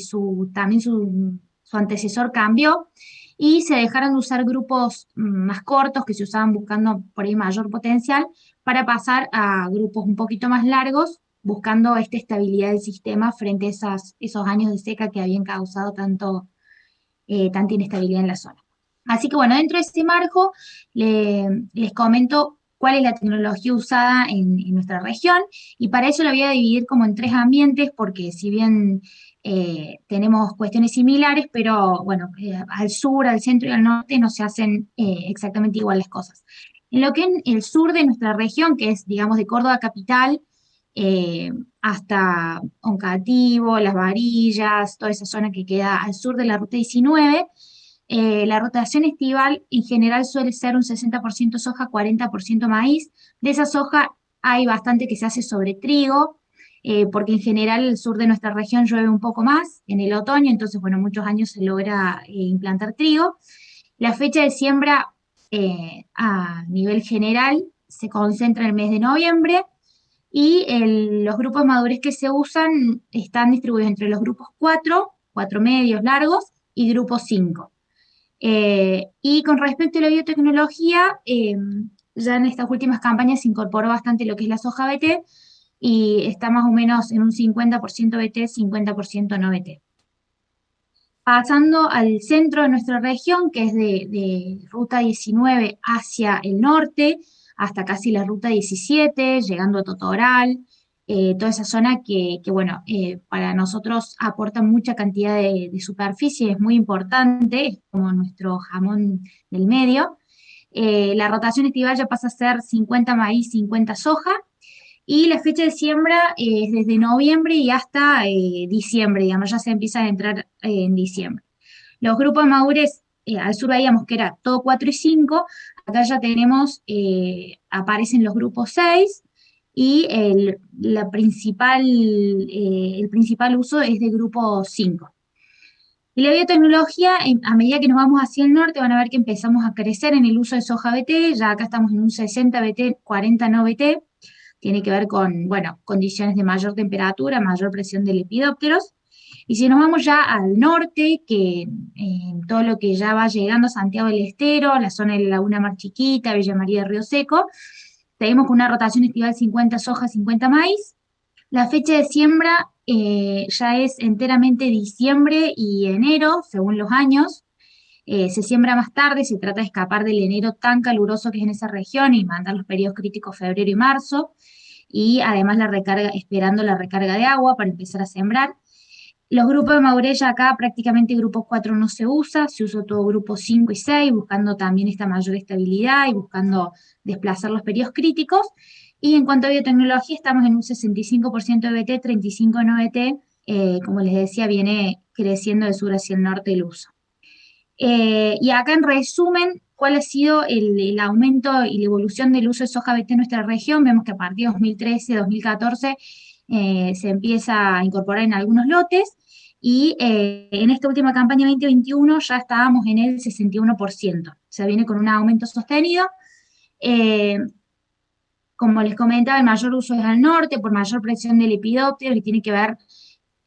Speaker 4: también su antecesor cambió, y se dejaron de usar grupos más cortos que se usaban buscando por ahí mayor potencial, para pasar a grupos un poquito más largos, buscando esta estabilidad del sistema frente a esos años de seca que habían causado tanta inestabilidad en la zona. Así que bueno, dentro de ese marco les comento cuál es la tecnología usada en nuestra región, y para eso lo voy a dividir como en tres ambientes, porque si bien tenemos cuestiones similares, pero bueno, al sur, al centro y al norte no se hacen exactamente igual las cosas. En lo que en el sur de nuestra región, que es, digamos, de Córdoba capital, eh, hasta Oncativo, Las Varillas, toda esa zona que queda al sur de la Ruta 19, la rotación estival en general suele ser un 60% soja, 40% maíz. De esa soja hay bastante que se hace sobre trigo, porque en general el sur de nuestra región llueve un poco más en el otoño, entonces, bueno, muchos años se logra implantar trigo. La fecha de siembra a nivel general se concentra en el mes de noviembre, y los grupos de madurez que se usan están distribuidos entre los grupos 4, 4 medios largos, y grupo 5. Y con respecto a la biotecnología, ya en estas últimas campañas se incorporó bastante lo que es la soja BT, y está más o menos en un 50% BT, 50% no BT. Pasando al centro de nuestra región, que es de Ruta 19 hacia el norte, hasta casi la Ruta 17, llegando a Totoral, toda esa zona que bueno, para nosotros aporta mucha cantidad de superficie, es muy importante, es como nuestro jamón del medio. La rotación estival ya pasa a ser 50 maíz, 50 soja, y la fecha de siembra es desde noviembre y hasta diciembre, digamos, ya se empieza a entrar en diciembre. Los grupos de madurez, al sur veíamos que era todo 4 y 5, acá ya tenemos, aparecen los grupos 6, y el principal uso es de grupo 5. Y la biotecnología, a medida que nos vamos hacia el norte, van a ver que empezamos a crecer en el uso de soja BT, ya acá estamos en un 60 BT, 40 no BT, tiene que ver con, bueno, condiciones de mayor temperatura, mayor presión de lepidópteros. Y si nos vamos ya al norte, que todo lo que ya va llegando a Santiago del Estero, la zona de la Laguna Mar Chiquita, Villa María de Río Seco, tenemos con una rotación estival 50 soja, 50 maíz. La fecha de siembra ya es enteramente diciembre y enero, según los años. Se siembra más tarde, se trata de escapar del enero tan caluroso que es en esa región y mandar los periodos críticos febrero y marzo, y además la recarga, esperando la recarga de agua para empezar a sembrar. Los grupos de madurez ya acá prácticamente grupos 4 no se usa, se usa todo grupo 5 y 6, buscando también esta mayor estabilidad y buscando desplazar los periodos críticos. Y en cuanto a biotecnología, estamos en un 65% de BT, 35% no BT, como les decía, viene creciendo de sur hacia el norte el uso. Y acá en resumen, ¿cuál ha sido el aumento y la evolución del uso de soja BT en nuestra región? Vemos que a partir de 2013, 2014 se empieza a incorporar en algunos lotes, y en esta última campaña 2021 ya estábamos en el 61%. O sea, viene con un aumento sostenido. Como les comentaba, el mayor uso es al norte, por mayor presión de lepidópteros, y tiene que ver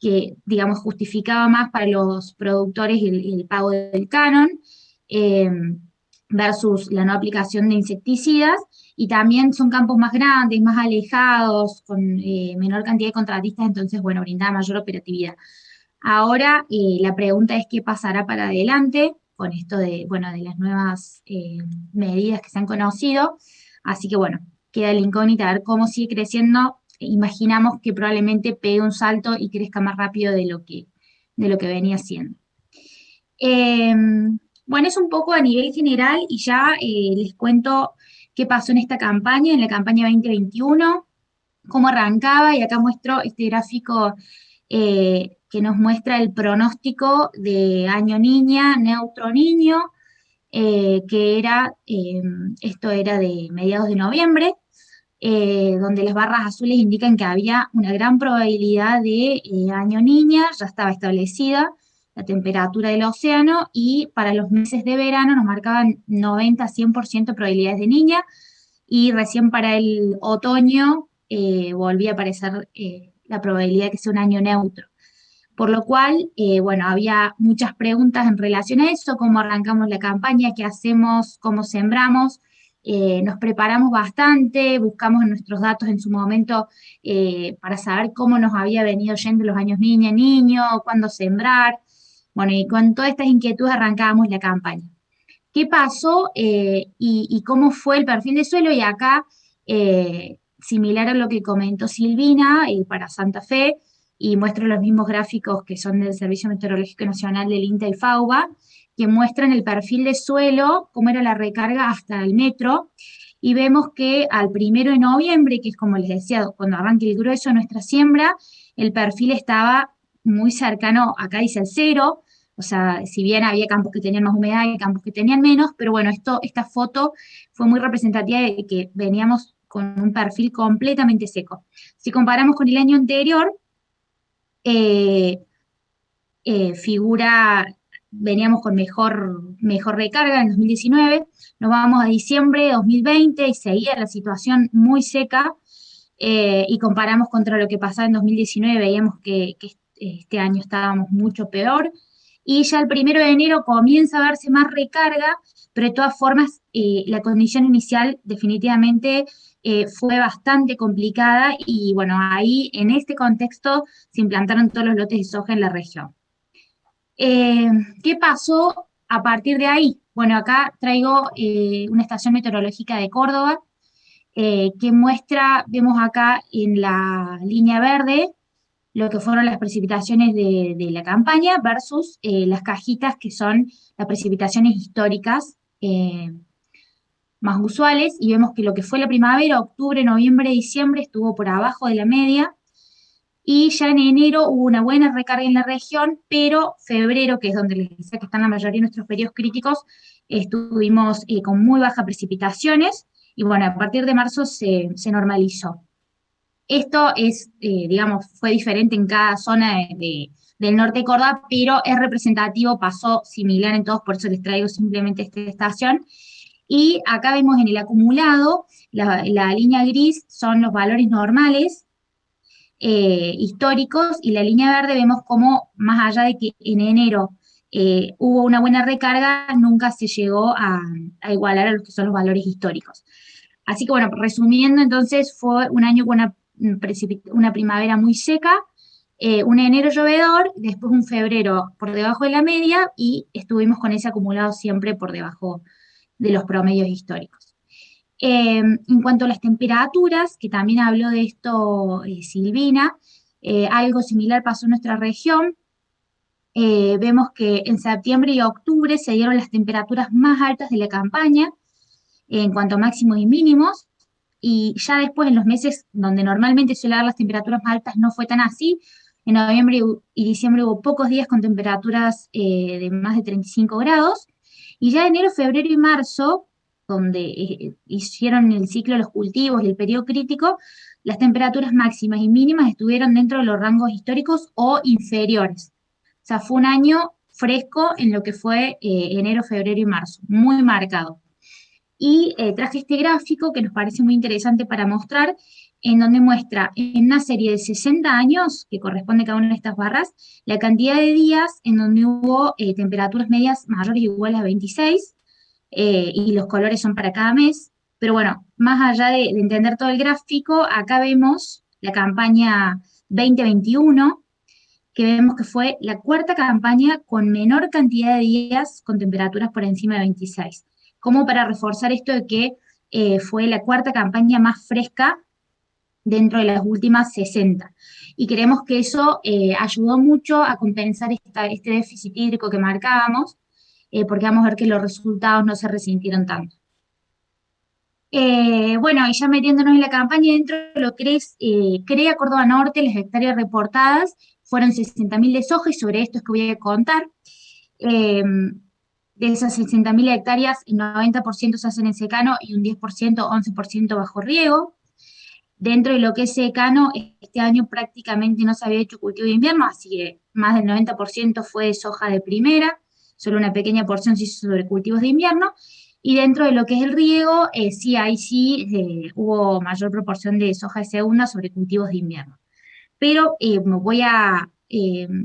Speaker 4: que, digamos, justificaba más para los productores el pago del canon, versus la no aplicación de insecticidas, y también son campos más grandes, más alejados, con menor cantidad de contratistas, entonces, bueno, brindaba mayor operatividad. Ahora, la pregunta es qué pasará para adelante con esto de, bueno, de las nuevas medidas que se han conocido, así que, bueno, queda la incógnita a ver cómo sigue creciendo. Imaginamos que probablemente pegue un salto y crezca más rápido de lo que venía haciendo. Bueno, es un poco a nivel general, y ya les cuento qué pasó en esta campaña, en la campaña 2021, cómo arrancaba, y acá muestro este gráfico que nos muestra el pronóstico de año niña, neutro niño, que era, esto era de mediados de noviembre, donde las barras azules indican que había una gran probabilidad de año niña, ya estaba establecida la temperatura del océano, y para los meses de verano nos marcaban 90-100% probabilidades de niña, y recién para el otoño volvía a aparecer la probabilidad de que sea un año neutro. Por lo cual, bueno, había muchas preguntas en relación a eso: cómo arrancamos la campaña, qué hacemos, cómo sembramos. Nos preparamos bastante, buscamos en nuestros datos en su momento para saber cómo nos había venido yendo los años niña, niño, cuándo sembrar. Bueno, y con todas estas inquietudes arrancábamos la campaña. ¿Qué pasó y cómo fue el perfil de suelo? Y acá, similar a lo que comentó Silvina, para Santa Fe, y muestro los mismos gráficos que son del Servicio Meteorológico Nacional del INTA y FAUBA, que muestran el perfil de suelo, cómo era la recarga hasta el metro, y vemos que al 1 de noviembre, que es como les decía, cuando arranca el grueso de nuestra siembra, el perfil estaba muy cercano, acá dice el 0, o sea, si bien había campos que tenían más humedad y campos que tenían menos, pero bueno, esta foto fue muy representativa de que veníamos con un perfil completamente seco. Si comparamos con el año anterior, eh, veníamos con mejor recarga en 2019, nos vamos a diciembre de 2020 y seguía la situación muy seca, y comparamos contra lo que pasaba en 2019, veíamos que este año estábamos mucho peor, y ya el 1 de enero comienza a verse más recarga, pero de todas formas la condición inicial definitivamente fue bastante complicada, y bueno, ahí en este contexto se implantaron todos los lotes de soja en la región. Eh, ¿Qué pasó a partir de ahí? Bueno, acá traigo una estación meteorológica de Córdoba, que muestra, vemos acá en la línea verde, lo que fueron las precipitaciones de la campaña versus las cajitas que son las precipitaciones históricas más usuales, y vemos que lo que fue la primavera, octubre, noviembre, diciembre, estuvo por abajo de la media, y ya en enero hubo una buena recarga en la región, pero febrero, que es donde les decía que están la mayoría de nuestros periodos críticos, estuvimos con muy bajas precipitaciones, y bueno, a partir de marzo se normalizó. Esto es, digamos, fue diferente en cada zona del norte de Córdoba, pero es representativo, pasó similar en todos, por eso les traigo simplemente esta estación. Y acá vemos en el acumulado, la línea gris son los valores normales, históricos, y la línea verde vemos como, más allá de que en enero hubo una buena recarga, nunca se llegó a igualar a los que son los valores históricos. Así que bueno, resumiendo, entonces fue un año con una primavera muy seca, un enero llovedor, después un febrero por debajo de la media, y estuvimos con ese acumulado siempre por debajo de los promedios históricos. En cuanto a las temperaturas, que también habló de esto Silvina, algo similar pasó en nuestra región. Vemos que en septiembre y octubre se dieron las temperaturas más altas de la campaña en cuanto a máximos y mínimos, y ya después en los meses donde normalmente suele dar las temperaturas más altas no fue tan así. En noviembre y diciembre hubo pocos días con temperaturas de más de 35 grados, y ya enero, febrero y marzo, donde hicieron el ciclo de los cultivos y el periodo crítico, las temperaturas máximas y mínimas estuvieron dentro de los rangos históricos o inferiores. O sea, fue un año fresco en lo que fue enero, febrero y marzo, muy marcado. Y traje este gráfico que nos parece muy interesante para mostrar, en donde muestra en una serie de 60 años, que corresponde a cada una de estas barras, la cantidad de días en donde hubo temperaturas medias mayores o iguales a 26, y los colores son para cada mes. Pero bueno, más allá de entender todo el gráfico, acá vemos la campaña 2021, que vemos que fue la cuarta campaña con menor cantidad de días con temperaturas por encima de 26. Como para reforzar esto de que fue la cuarta campaña más fresca dentro de las últimas 60. Y creemos que eso ayudó mucho a compensar este déficit hídrico que marcábamos, porque vamos a ver que los resultados no se resintieron tanto. Bueno, y ya metiéndonos en la campaña, dentro de lo que es CREA Córdoba Norte, las hectáreas reportadas fueron 60.000 de soja, y sobre esto es que voy a contar. De esas 60.000 hectáreas, el 90% se hacen en secano y un 10%, 11% bajo riego. Dentro de lo que es secano, este año prácticamente no se había hecho cultivo de invierno, así que más del 90% fue de soja de primera, solo una pequeña porción se hizo sobre cultivos de invierno. Y dentro de lo que es el riego, hubo mayor proporción de soja de segunda sobre cultivos de invierno. Pero me voy a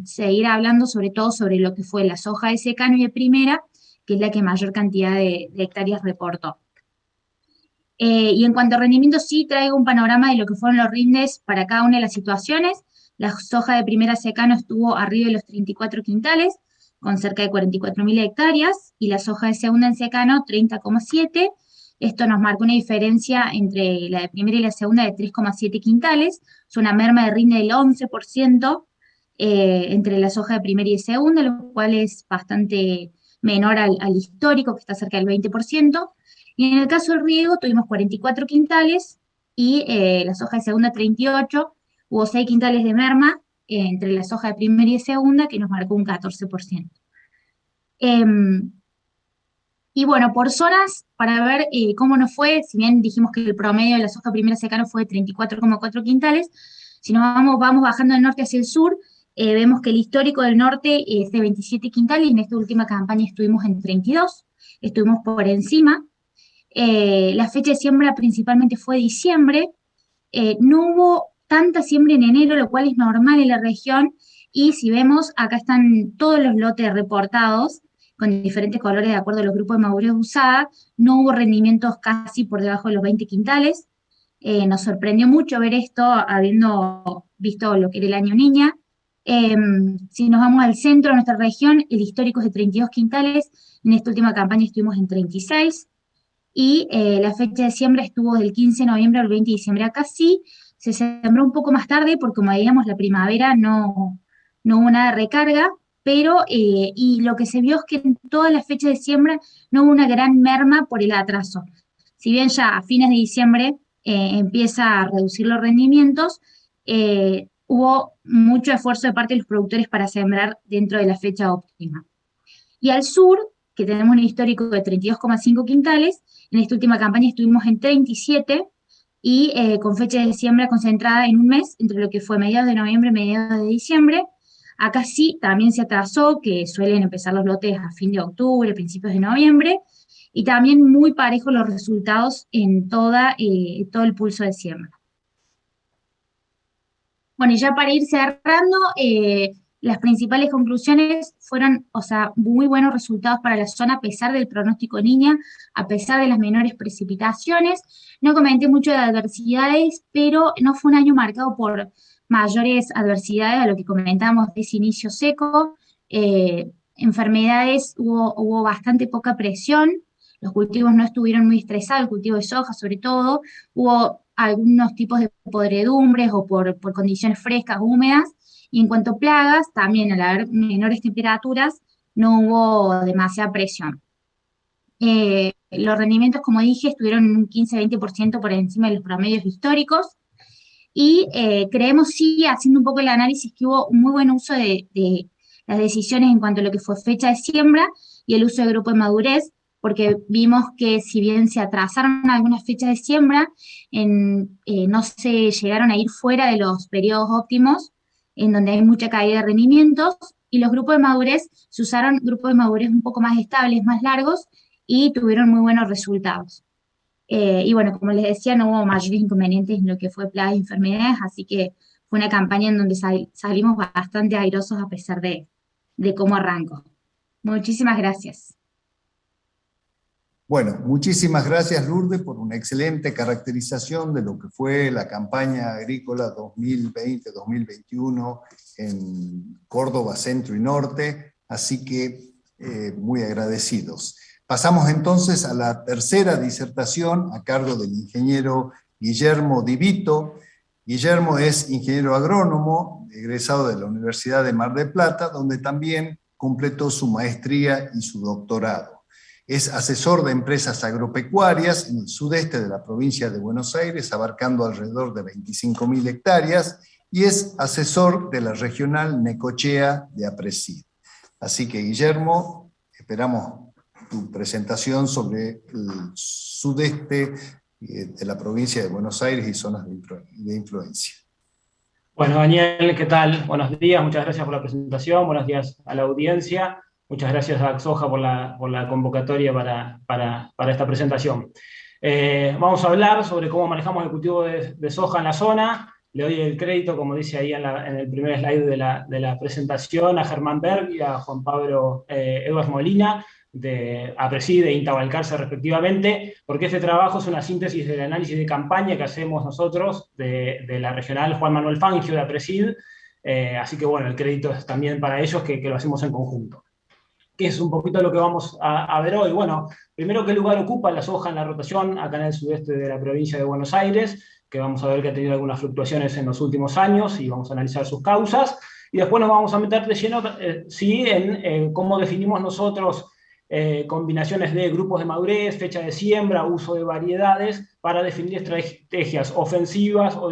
Speaker 4: seguir hablando sobre todo sobre lo que fue la soja de secano y de primera, que es la que mayor cantidad de hectáreas reportó. Y en cuanto a rendimiento, sí traigo un panorama de lo que fueron los rindes para cada una de las situaciones. La soja de primera secano estuvo arriba de los 34 quintales, con cerca de 44.000 hectáreas, y la soja de segunda en secano 30,7. Esto nos marca una diferencia entre la de primera y la segunda de 3,7 quintales, es una merma de rinde del 11% entre la soja de primera y de segunda, lo cual es bastante menor al histórico, que está cerca del 20%. Y en el caso del riego tuvimos 44 quintales y la soja de segunda 38, hubo 6 quintales de merma entre la soja de primera y de segunda, que nos marcó un 14%. Y bueno, por zonas, para ver cómo nos fue, si bien dijimos que el promedio de la soja primera secano fue de 34,4 quintales, si nos vamos bajando del norte hacia el sur, vemos que el histórico del norte es de 27 quintales, y en esta última campaña estuvimos en 32, estuvimos por encima. La fecha de siembra principalmente fue diciembre, no hubo tanta siembra en enero, lo cual es normal en la región, y si vemos, acá están todos los lotes reportados, con diferentes colores de acuerdo a los grupos de madurez usada, no hubo rendimientos casi por debajo de los 20 quintales. Nos sorprendió mucho ver esto, habiendo visto lo que era el año niña. Si nos vamos al centro de nuestra región, el histórico es de 32 quintales, en esta última campaña estuvimos en 36, y la fecha de siembra estuvo del 15 de noviembre al 20 de diciembre. Acá sí se sembró un poco más tarde, porque como veíamos la primavera no hubo nada de recarga, pero y lo que se vio es que en todas las fechas de siembra no hubo una gran merma por el atraso. Si bien ya a fines de diciembre empieza a reducir los rendimientos, hubo mucho esfuerzo de parte de los productores para sembrar dentro de la fecha óptima. Y al sur, que tenemos un histórico de 32,5 quintales, en esta última campaña estuvimos en 37, y con fecha de siembra concentrada en un mes, entre lo que fue mediados de noviembre y mediados de diciembre. Acá sí, también se atrasó, que suelen empezar los lotes a fin de octubre, principios de noviembre, y también muy parejos los resultados en todo el pulso de siembra. Bueno, y ya para ir cerrando, las principales conclusiones fueron, o sea, muy buenos resultados para la zona a pesar del pronóstico niña, a pesar de las menores precipitaciones. No comenté mucho de adversidades, pero no fue un año marcado por mayores adversidades a lo que comentábamos de ese inicio seco. Enfermedades, hubo bastante poca presión, los cultivos no estuvieron muy estresados, el cultivo de soja sobre todo, hubo algunos tipos de podredumbres o por condiciones frescas, húmedas, y en cuanto a plagas, también al haber menores temperaturas, no hubo demasiada presión. Los rendimientos, como dije, estuvieron un 15-20% por encima de los promedios históricos, y creemos, sí, haciendo un poco el análisis, que hubo un muy buen uso de las decisiones en cuanto a lo que fue fecha de siembra y el uso de grupo de madurez, porque vimos que si bien se atrasaron algunas fechas de siembra, no se llegaron a ir fuera de los periodos óptimos, en donde hay mucha caída de rendimientos, y los grupos de madurez, se usaron grupos de madurez un poco más estables, más largos, y tuvieron muy buenos resultados. Y bueno, como les decía, no hubo mayores inconvenientes en lo que fue plagas y enfermedades, así que fue una campaña en donde salimos bastante airosos a pesar de cómo arrancó. Muchísimas gracias.
Speaker 2: Bueno, muchísimas gracias, Lourdes, por una excelente caracterización de lo que fue la campaña agrícola 2020-2021 en Córdoba, Centro y Norte, así que muy agradecidos. Pasamos entonces a la tercera disertación a cargo del ingeniero Guillermo Di Vito. Guillermo es ingeniero agrónomo, egresado de la Universidad de Mar del Plata, donde también completó su maestría y su doctorado. Es asesor de empresas agropecuarias en el sudeste de la provincia de Buenos Aires, abarcando alrededor de 25.000 hectáreas, y es asesor de la regional Necochea de APRESID. Así que, Guillermo, esperamos tu presentación sobre el sudeste de la provincia de Buenos Aires y zonas de influencia.
Speaker 5: Bueno, Daniel, ¿qué tal? Buenos días, muchas gracias por la presentación, buenos días a la audiencia. Muchas gracias a Axoja por la convocatoria para esta presentación. Vamos a hablar sobre cómo manejamos el cultivo de soja en la zona. Le doy el crédito, como dice ahí en el primer slide de la presentación, a Germán Berg y a Juan Pablo Edwards Molina, de APRESID e INTA Balcarce respectivamente, porque este trabajo es una síntesis del análisis de campaña que hacemos nosotros de la regional Juan Manuel Fangio de APRESID. Así que bueno, el crédito es también para ellos que lo hacemos en conjunto. que es un poquito lo que vamos a ver hoy. Bueno, primero, ¿qué lugar ocupa la soja en la rotación acá en el sudeste de la provincia de Buenos Aires? Que vamos a ver que ha tenido algunas fluctuaciones en los últimos años y vamos a analizar sus causas. Y después nos vamos a meter de lleno sí, en cómo definimos nosotros combinaciones de grupos de madurez, fecha de siembra, uso de variedades, para definir estrategias ofensivas o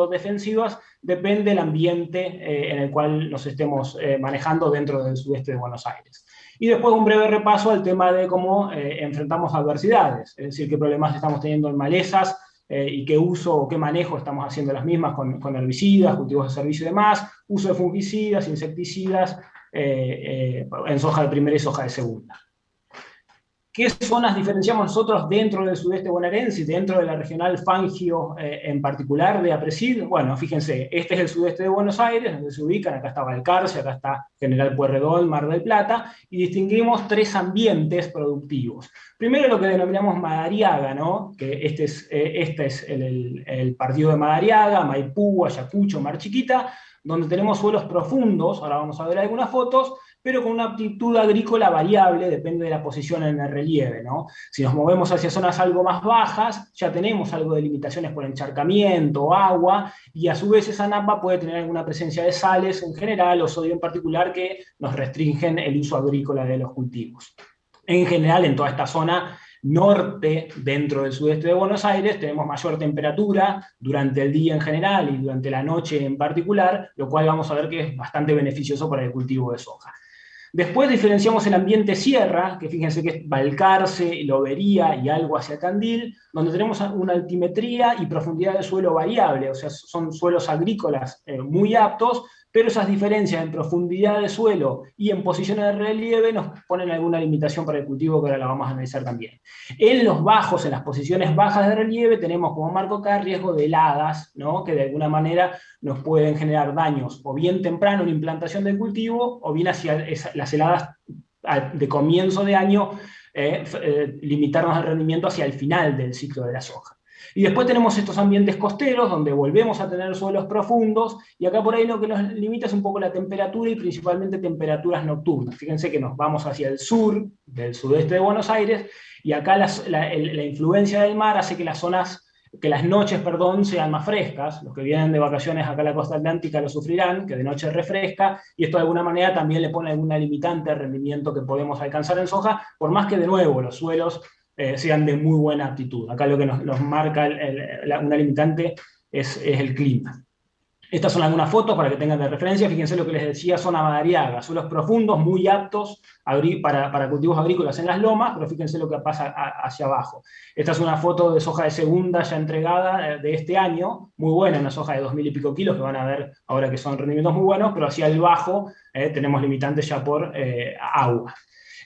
Speaker 5: defensivas, depende del ambiente en el cual nos estemos manejando dentro del sudeste de Buenos Aires. Y después un breve repaso al tema de cómo enfrentamos adversidades, es decir, qué problemas estamos teniendo en malezas, y qué uso o qué manejo estamos haciendo las mismas con herbicidas, cultivos de servicio y demás, uso de fungicidas, insecticidas, en soja de primera y soja de segunda. ¿Qué zonas diferenciamos nosotros dentro del sudeste bonaerense y dentro de la regional Fangio en particular de APRESID? Bueno, fíjense, este es el sudeste de Buenos Aires, donde se ubican, acá está Balcarce, acá está General Pueyrredón, Mar del Plata, y distinguimos 3 ambientes productivos. Primero lo que denominamos Madariaga, ¿no? Que este es el partido de Madariaga, Maipú, Ayacucho, Mar Chiquita, donde tenemos suelos profundos, ahora vamos a ver algunas fotos, pero con una aptitud agrícola variable, depende de la posición en el relieve, ¿no? Si nos movemos hacia zonas algo más bajas, ya tenemos algo de limitaciones por encharcamiento, agua, y a su vez esa napa puede tener alguna presencia de sales en general, o sodio en particular, que nos restringen el uso agrícola de los cultivos. En general, en toda esta zona norte, dentro del sudeste de Buenos Aires, tenemos mayor temperatura durante el día en general y durante la noche en particular, lo cual vamos a ver que es bastante beneficioso para el cultivo de soja. Después diferenciamos el ambiente sierra, que fíjense que es Balcarce, Lobería y algo hacia Tandil, donde tenemos una altimetría y profundidad de suelo variable, o sea, son suelos agrícolas muy aptos, pero esas diferencias en profundidad de suelo y en posiciones de relieve nos ponen alguna limitación para el cultivo, que ahora la vamos a analizar también. En los bajos, en las posiciones bajas de relieve, tenemos como marco acá riesgo de heladas, ¿no? Que de alguna manera nos pueden generar daños, o bien temprano en la implantación del cultivo, o bien hacia las heladas de comienzo de año, limitarnos el rendimiento hacia el final del ciclo de la soja. Y después tenemos estos ambientes costeros, donde volvemos a tener suelos profundos, y acá por ahí lo que nos limita es un poco la temperatura, y principalmente temperaturas nocturnas. Fíjense que nos vamos hacia el sur, del sudeste de Buenos Aires, y acá la influencia del mar hace que las noches, sean más frescas. Los que vienen de vacaciones acá a la costa atlántica lo sufrirán, que de noche refresca, y esto de alguna manera también le pone alguna limitante al rendimiento que podemos alcanzar en soja, por más que de nuevo los suelos sean de muy buena aptitud. Acá lo que nos marca una limitante es el clima. Estas son algunas fotos para que tengan de referencia. Fíjense lo que les decía, zona madariaga, suelos profundos, muy aptos para cultivos agrícolas en las lomas, pero fíjense lo que pasa hacia abajo. Esta es una foto de soja de segunda ya entregada de este año, muy buena, una soja de 2000 y pico kilos, que van a ver ahora que son rendimientos muy buenos, pero hacia el bajo tenemos limitantes ya por agua.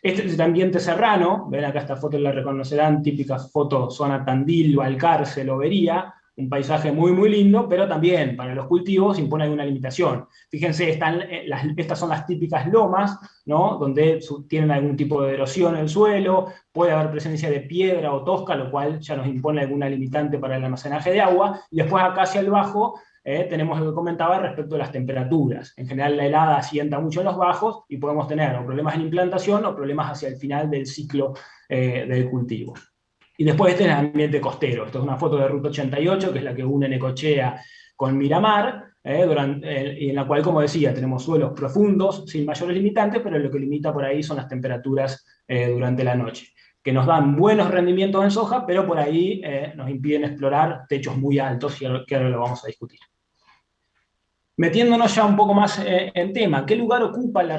Speaker 5: Este es el ambiente serrano, ven acá esta foto la reconocerán, típica foto zona Tandil, Balcarce, Lobería, un paisaje muy muy lindo, pero también para los cultivos impone alguna limitación. Fíjense, estas son las típicas lomas, ¿no? Donde tienen algún tipo de erosión en el suelo, puede haber presencia de piedra o tosca, lo cual ya nos impone alguna limitante para el almacenaje de agua, y después acá hacia el bajo tenemos lo que comentaba respecto a las temperaturas. En general la helada asienta mucho en los bajos y podemos tener o problemas en implantación o problemas hacia el final del ciclo del cultivo. Y después este es el ambiente costero. Esto es una foto de Ruta 88, que es la que une Necochea con Miramar, y en la cual, como decía, tenemos suelos profundos, sin mayores limitantes, pero lo que limita por ahí son las temperaturas durante la noche, que nos dan buenos rendimientos en soja, pero por ahí nos impiden explorar techos muy altos, que ahora lo vamos a discutir. Metiéndonos ya un poco más en tema, ¿qué lugar ocupa en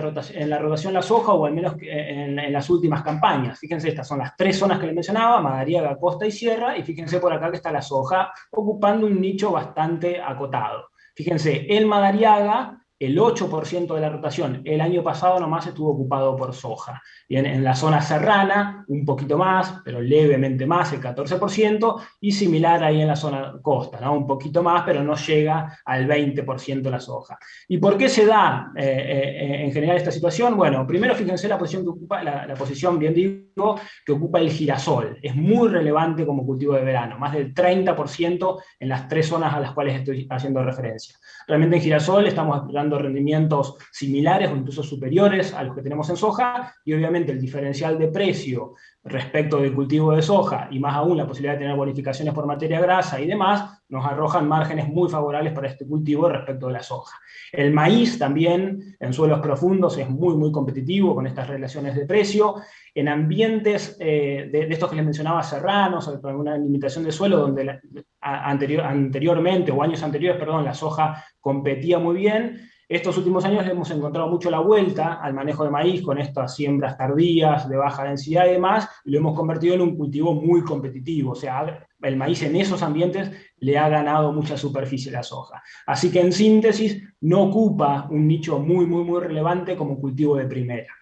Speaker 5: la rotación la soja, o al menos en las últimas campañas? Fíjense, estas son las 3 zonas que les mencionaba, Madariaga, Costa y Sierra, y fíjense por acá que está la soja ocupando un nicho bastante acotado. Fíjense, en Madariaga, el 8% de la rotación el año pasado nomás estuvo ocupado por soja. Y en la zona serrana, un poquito más, pero levemente más, el 14%, y similar ahí en la zona costa, ¿no? Un poquito más, pero no llega al 20% la soja. ¿Y por qué se da en general esta situación? Bueno, primero fíjense la posición que ocupa, la posición, bien digo, que ocupa el girasol. Es muy relevante como cultivo de verano, más del 30% en las 3 zonas a las cuales estoy haciendo referencia. Realmente en girasol estamos esperando generando rendimientos similares o incluso superiores a los que tenemos en soja, y obviamente el diferencial de precio respecto del cultivo de soja, y más aún la posibilidad de tener bonificaciones por materia grasa y demás, nos arrojan márgenes muy favorables para este cultivo respecto de la soja. El maíz también en suelos profundos es muy competitivo con estas relaciones de precio. En ambientes de estos que les mencionaba serranos, o con alguna limitación de suelo, donde anteriormente, o años anteriores, perdón, la soja competía muy bien, estos últimos años le hemos encontrado mucho la vuelta al manejo de maíz con estas siembras tardías, de baja densidad y demás, y lo hemos convertido en un cultivo muy competitivo. O sea, el maíz en esos ambientes le ha ganado mucha superficie a la soja. Así que en síntesis, no ocupa un nicho muy relevante como cultivo de primera.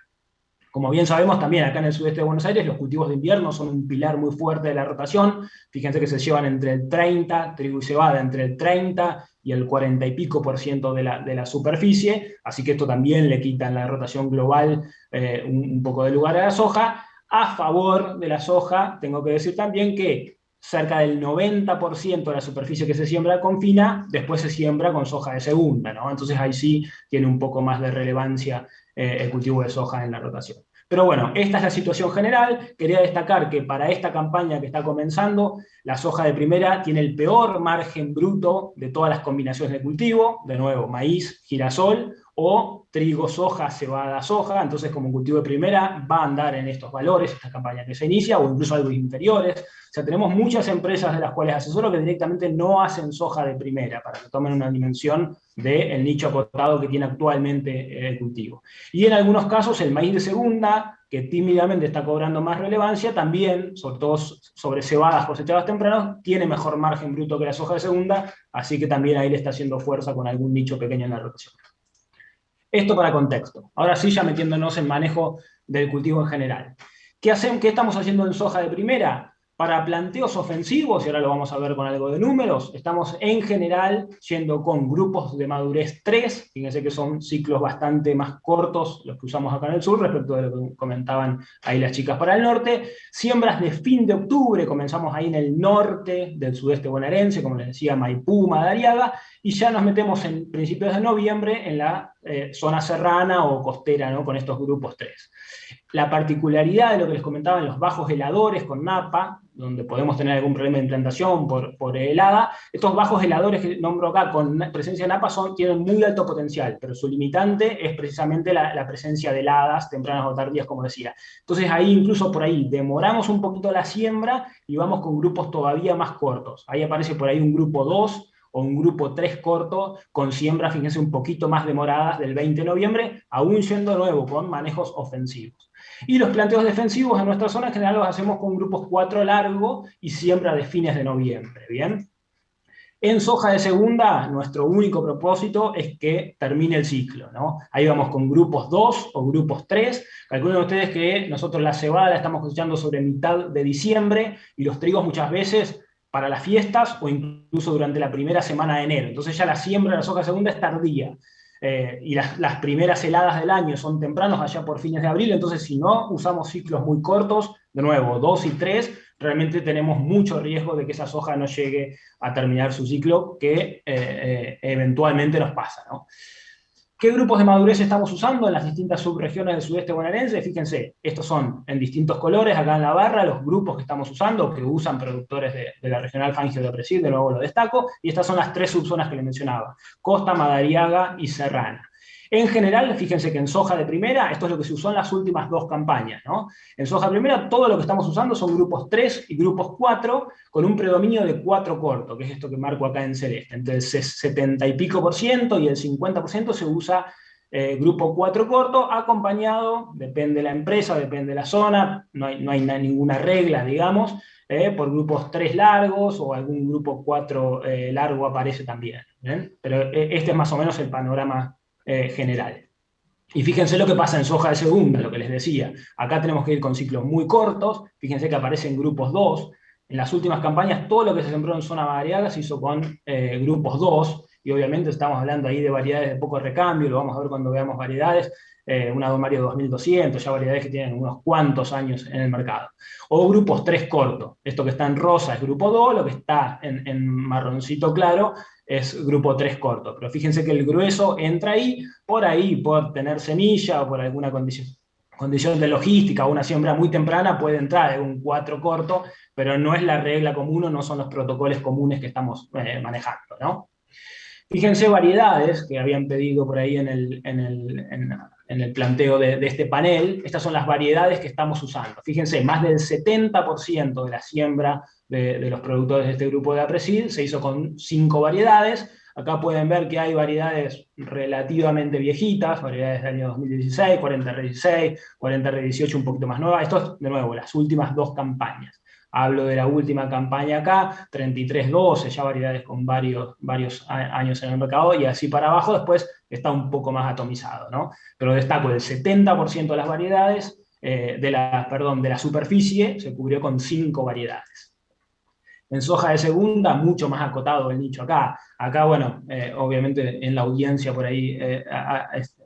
Speaker 5: Como bien sabemos, también acá en el sudeste de Buenos Aires, los cultivos de invierno son un pilar muy fuerte de la rotación. Fíjense que se llevan entre el 30, trigo y cebada, entre el 30 y el 40 y pico % de la superficie, así que esto también le quita en la rotación global un poco de lugar a la soja. A favor de la soja, tengo que decir también que cerca del 90% de la superficie que se siembra con fina, después se siembra con soja de segunda, ¿no? Entonces ahí sí tiene un poco más de relevancia el cultivo de soja en la rotación. Pero bueno, esta es la situación general. Quería destacar que para esta campaña que está comenzando, la soja de primera tiene el peor margen bruto de todas las combinaciones de cultivo, de nuevo, maíz, girasol, o trigo, soja, cebada, soja. Entonces, como cultivo de primera, va a andar en estos valores, esta campaña que se inicia, o incluso algo inferiores. O sea, tenemos muchas empresas de las cuales asesoro que directamente no hacen soja de primera, para que tomen una dimensión del nicho acotado que tiene actualmente el cultivo. Y en algunos casos, el maíz de segunda, que tímidamente está cobrando más relevancia, también, sobre todo sobre cebadas cosechadas temprano, tiene mejor margen bruto que la soja de segunda, así que también ahí le está haciendo fuerza con algún nicho pequeño en la rotación. Esto para contexto. Ahora sí, ya metiéndonos en manejo del cultivo en general. ¿Qué estamos haciendo en soja de primera? Para planteos ofensivos, y ahora lo vamos a ver con algo de números, estamos en general yendo con grupos de madurez 3, fíjense que son ciclos bastante más cortos los que usamos acá en el sur, respecto de lo que comentaban ahí las chicas para el norte. Siembras de fin de octubre, comenzamos ahí en el norte del sudeste bonaerense, como les decía, Maipú, Madariaga, y ya nos metemos en principios de noviembre en la zona serrana o costera, ¿no? Con estos grupos 3. La particularidad de lo que les comentaba en los bajos heladores con napa, donde podemos tener algún problema de implantación por helada, estos bajos heladores que nombro acá con presencia de napa tienen muy alto potencial, pero su limitante es precisamente la presencia de heladas tempranas o tardías, como decía. Entonces ahí, incluso por ahí, demoramos un poquito la siembra y vamos con grupos todavía más cortos. Ahí aparece por ahí un grupo 2 o un grupo 3 corto con siembras, fíjense, un poquito más demoradas del 20 de noviembre, aún yendo nuevo con manejos ofensivos. Y los planteos defensivos en nuestra zona en general los hacemos con grupos 4 largo y siembra de fines de noviembre, ¿bien? En soja de segunda, nuestro único propósito es que termine el ciclo, ¿no? Ahí vamos con grupos 2 o grupos 3. Calculen ustedes que nosotros la cebada la estamos cosechando sobre mitad de diciembre y los trigos muchas veces para las fiestas o incluso durante la primera semana de enero. Entonces ya la siembra de la soja segunda es tardía. Y las primeras heladas del año son tempranos, allá por fines de abril. Entonces, si no usamos ciclos muy cortos, de nuevo, 2 y 3, realmente tenemos mucho riesgo de que esa soja no llegue a terminar su ciclo, que eventualmente nos pasa, ¿no? ¿Qué grupos de madurez estamos usando en las distintas subregiones del sudeste bonaerense? Fíjense, estos son en distintos colores, acá en la barra, los grupos que estamos usando, que usan productores de la regional Fangio de Brasil, de nuevo lo destaco, y estas son las 3 subzonas que les mencionaba: Costa, Madariaga y Serrana. En general, fíjense que en soja de primera, esto es lo que se usó en las últimas 2 campañas, ¿no? En soja de primera, todo lo que estamos usando son grupos 3 y grupos 4, con un predominio de 4 corto, que es esto que marco acá en celeste. Entre el 70 y pico % y el 50% se usa grupo 4 corto, acompañado, depende de la empresa, depende de la zona, no hay ninguna regla, digamos, por grupos 3 largos, o algún grupo 4 largo aparece también, ¿bien? Pero este es más o menos el panorama general. Y fíjense lo que pasa en soja de segunda, lo que les decía. Acá tenemos que ir con ciclos muy cortos, fíjense que aparecen grupos 2. En las últimas campañas todo lo que se sembró en zona Madariaga se hizo con grupos 2, y obviamente estamos hablando ahí de variedades de poco recambio, lo vamos a ver cuando veamos variedades, una Don Mario 2200, ya variedades que tienen unos cuantos años en el mercado. O grupos 3 cortos, esto que está en rosa es grupo 2, lo que está en marroncito claro es grupo 3 corto, pero fíjense que el grueso entra ahí por tener semilla o por alguna condición de logística o una siembra muy temprana puede entrar en un 4 corto, pero no es la regla común o no son los protocolos comunes que estamos manejando, ¿no? Fíjense variedades que habían pedido por ahí en el planteo de este panel. Estas son las variedades que estamos usando. Fíjense, más del 70% de la siembra de los productores de este grupo de APRESID se hizo con 5 variedades. Acá pueden ver que hay variedades relativamente viejitas, variedades del año 2016, 40R16, 40R18 un poquito más nuevas. Esto es, de nuevo, las últimas 2 campañas. Hablo de la última campaña acá, 3312, ya variedades con varios años en el mercado, y así para abajo después está un poco más atomizado, ¿no? Pero destaco, el 70% de las variedades, de la superficie, se cubrió con 5 variedades. En soja de segunda, mucho más acotado el nicho acá. Acá, bueno, obviamente en la audiencia por ahí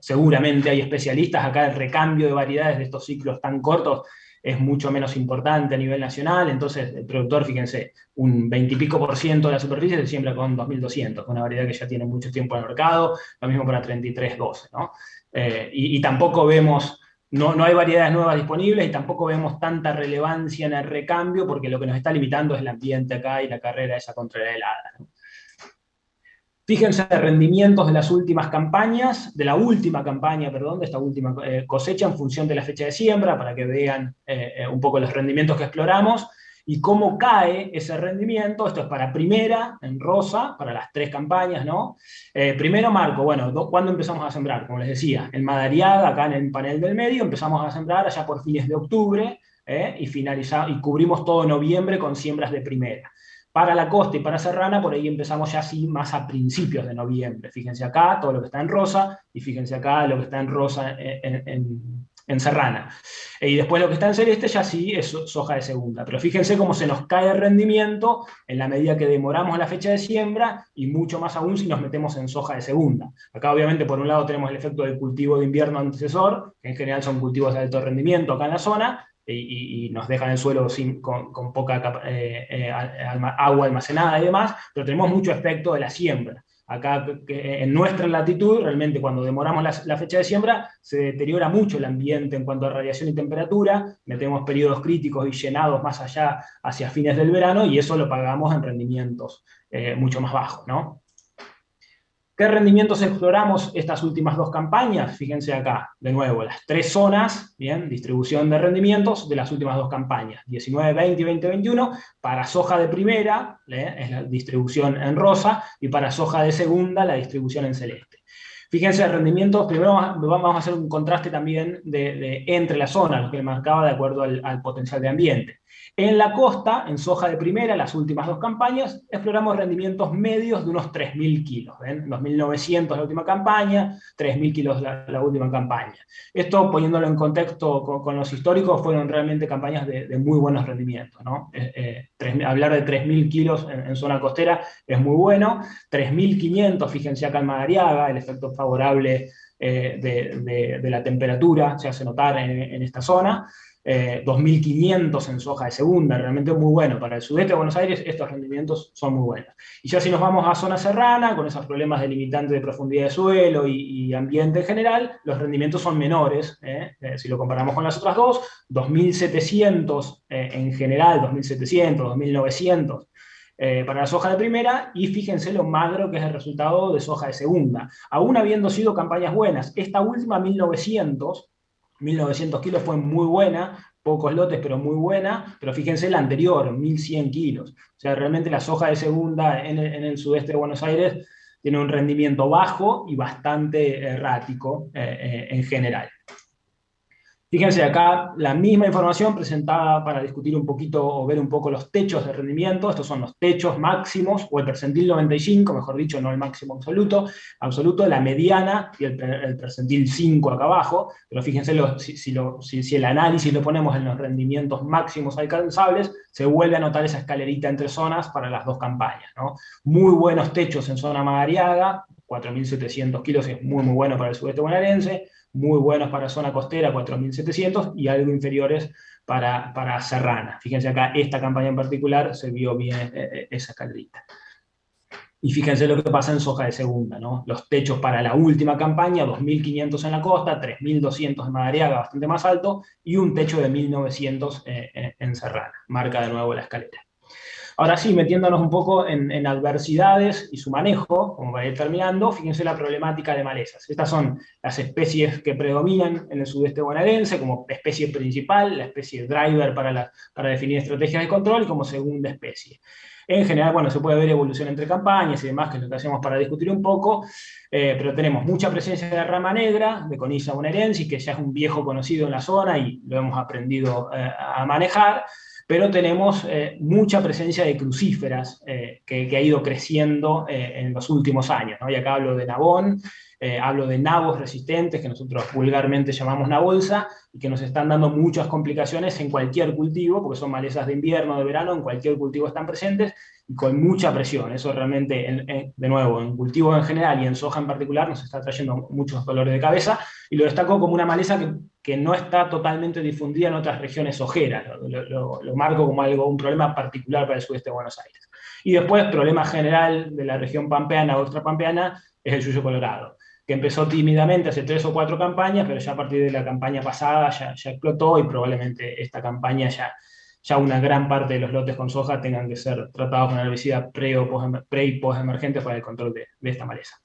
Speaker 5: seguramente hay especialistas. Acá el recambio de variedades de estos ciclos tan cortos es mucho menos importante a nivel nacional, entonces el productor, fíjense, un 20 y pico % de la superficie se siembra con 2200, una variedad que ya tiene mucho tiempo en el mercado, lo mismo para 3312, ¿no? Y tampoco vemos, no hay variedades nuevas disponibles y tampoco vemos tanta relevancia en el recambio porque lo que nos está limitando es el ambiente acá y la carrera esa contra la helada, ¿no? Fíjense rendimientos de las últimas campañas, de la última campaña, perdón, de esta última cosecha en función de la fecha de siembra, para que vean un poco los rendimientos que exploramos y cómo cae ese rendimiento. Esto es para primera, en rosa, para las 3 campañas, ¿no? Primero marco, bueno, ¿cuándo empezamos a sembrar? Como les decía, en Madariaga, acá en el panel del medio, empezamos a sembrar allá por fines de octubre y cubrimos todo noviembre con siembras de primera. Para la costa y para Serrana, por ahí empezamos ya así más a principios de noviembre. Fíjense acá todo lo que está en rosa, y fíjense acá lo que está en rosa en Serrana. Y después lo que está en celeste ya sí es soja de segunda. Pero fíjense cómo se nos cae el rendimiento en la medida que demoramos la fecha de siembra, y mucho más aún si nos metemos en soja de segunda. Acá obviamente por un lado tenemos el efecto del cultivo de invierno antecesor, que en general son cultivos de alto rendimiento acá en la zona, y nos dejan el suelo con poca agua almacenada y demás, pero tenemos mucho efecto de la siembra. Acá en nuestra latitud, realmente cuando demoramos la fecha de siembra, se deteriora mucho el ambiente en cuanto a radiación y temperatura, metemos periodos críticos y llenados más allá hacia fines del verano, y eso lo pagamos en rendimientos mucho más bajos, ¿no? ¿Qué rendimientos exploramos estas últimas 2 campañas? Fíjense acá, de nuevo, las 3 zonas, bien, distribución de rendimientos de las últimas 2 campañas, 19-20 y 20-21, para soja de primera, es la distribución en rosa, y para soja de segunda, la distribución en celeste. Fíjense el rendimiento, primero vamos a hacer un contraste también entre las zonas, lo que marcaba de acuerdo al potencial de ambiente. En la costa, en soja de primera, las últimas 2 campañas, exploramos rendimientos medios de unos 3.000 kilos. ¿ven? 2.900 la última campaña, 3.000 kilos la última campaña. Esto, poniéndolo en contexto con los históricos, fueron realmente campañas de muy buenos rendimientos, ¿no? Hablar de 3.000 kilos en zona costera es muy bueno. 3.500, fíjense acá en Madariaga, el efecto favorable de la temperatura se hace notar en esta zona. 2.500 en soja de segunda, realmente muy bueno. Para el sudeste de Buenos Aires estos rendimientos son muy buenos. Y ya si nos vamos a zona serrana, con esos problemas de limitante de profundidad de suelo y ambiente en general, los rendimientos son menores, si lo comparamos con las otras 2, 2.700 en general, 2.700, 2.900 para la soja de primera, y fíjense lo magro que es el resultado de soja de segunda. Aún habiendo sido campañas buenas, esta última 1.900 kilos fue muy buena, pocos lotes, pero muy buena, pero fíjense la anterior, 1.100 kilos. O sea, realmente la soja de segunda en el sudeste de Buenos Aires tiene un rendimiento bajo y bastante errático en general. Fíjense acá la misma información presentada para discutir un poquito o ver un poco los techos de rendimiento. Estos son los techos máximos, o el percentil 95, mejor dicho, no el máximo absoluto, la mediana y el percentil 5 acá abajo. Pero fíjense, si el análisis lo ponemos en los rendimientos máximos alcanzables, se vuelve a notar esa escalerita entre zonas para las dos campañas, ¿no? Muy buenos techos en zona Madariaga, 4.700 kilos, es muy bueno para el sudeste bonaerense. Muy buenos para zona costera, 4.700, y algo inferiores para Serrana. Fíjense acá, esta campaña en particular se vio bien esa escalerita. Y fíjense lo que pasa en soja de segunda, ¿no? Los techos para la última campaña, 2.500 en la costa, 3.200 en Madariaga, bastante más alto, y un techo de 1.900 en Serrana. Marca de nuevo la escalera. Ahora sí, metiéndonos un poco en adversidades y su manejo, como para ir terminando, fíjense la problemática de malezas. Estas son las especies que predominan en el sudeste bonaerense como especie principal, la especie driver para definir estrategias de control, y como segunda especie. En general, bueno, se puede ver evolución entre campañas y demás, que es lo que hacemos para discutir un poco, pero tenemos mucha presencia de rama negra, de Conilla bonaerensis, que ya es un viejo conocido en la zona y lo hemos aprendido a manejar. Pero tenemos mucha presencia de crucíferas que ha ido creciendo en los últimos años, ¿no? Y acá hablo de nabón, hablo de nabos resistentes, que nosotros vulgarmente llamamos nabolsa, y que nos están dando muchas complicaciones en cualquier cultivo, porque son malezas de invierno, de verano, en cualquier cultivo están presentes, y con mucha presión. Eso realmente, de nuevo, en cultivo en general y en soja en particular, nos está trayendo muchos dolores de cabeza, y lo destaco como una maleza que no está totalmente difundida en otras regiones sojeras. Lo marco como un problema particular para el sudeste de Buenos Aires. Y después, problema general de la región pampeana o extrapampeana, es el yuyo colorado, que empezó tímidamente hace 3 o 4 campañas, pero ya a partir de la campaña pasada ya explotó, y probablemente esta campaña ya una gran parte de los lotes con soja tengan que ser tratados con herbicida pre y post emergentes para el control de esta maleza.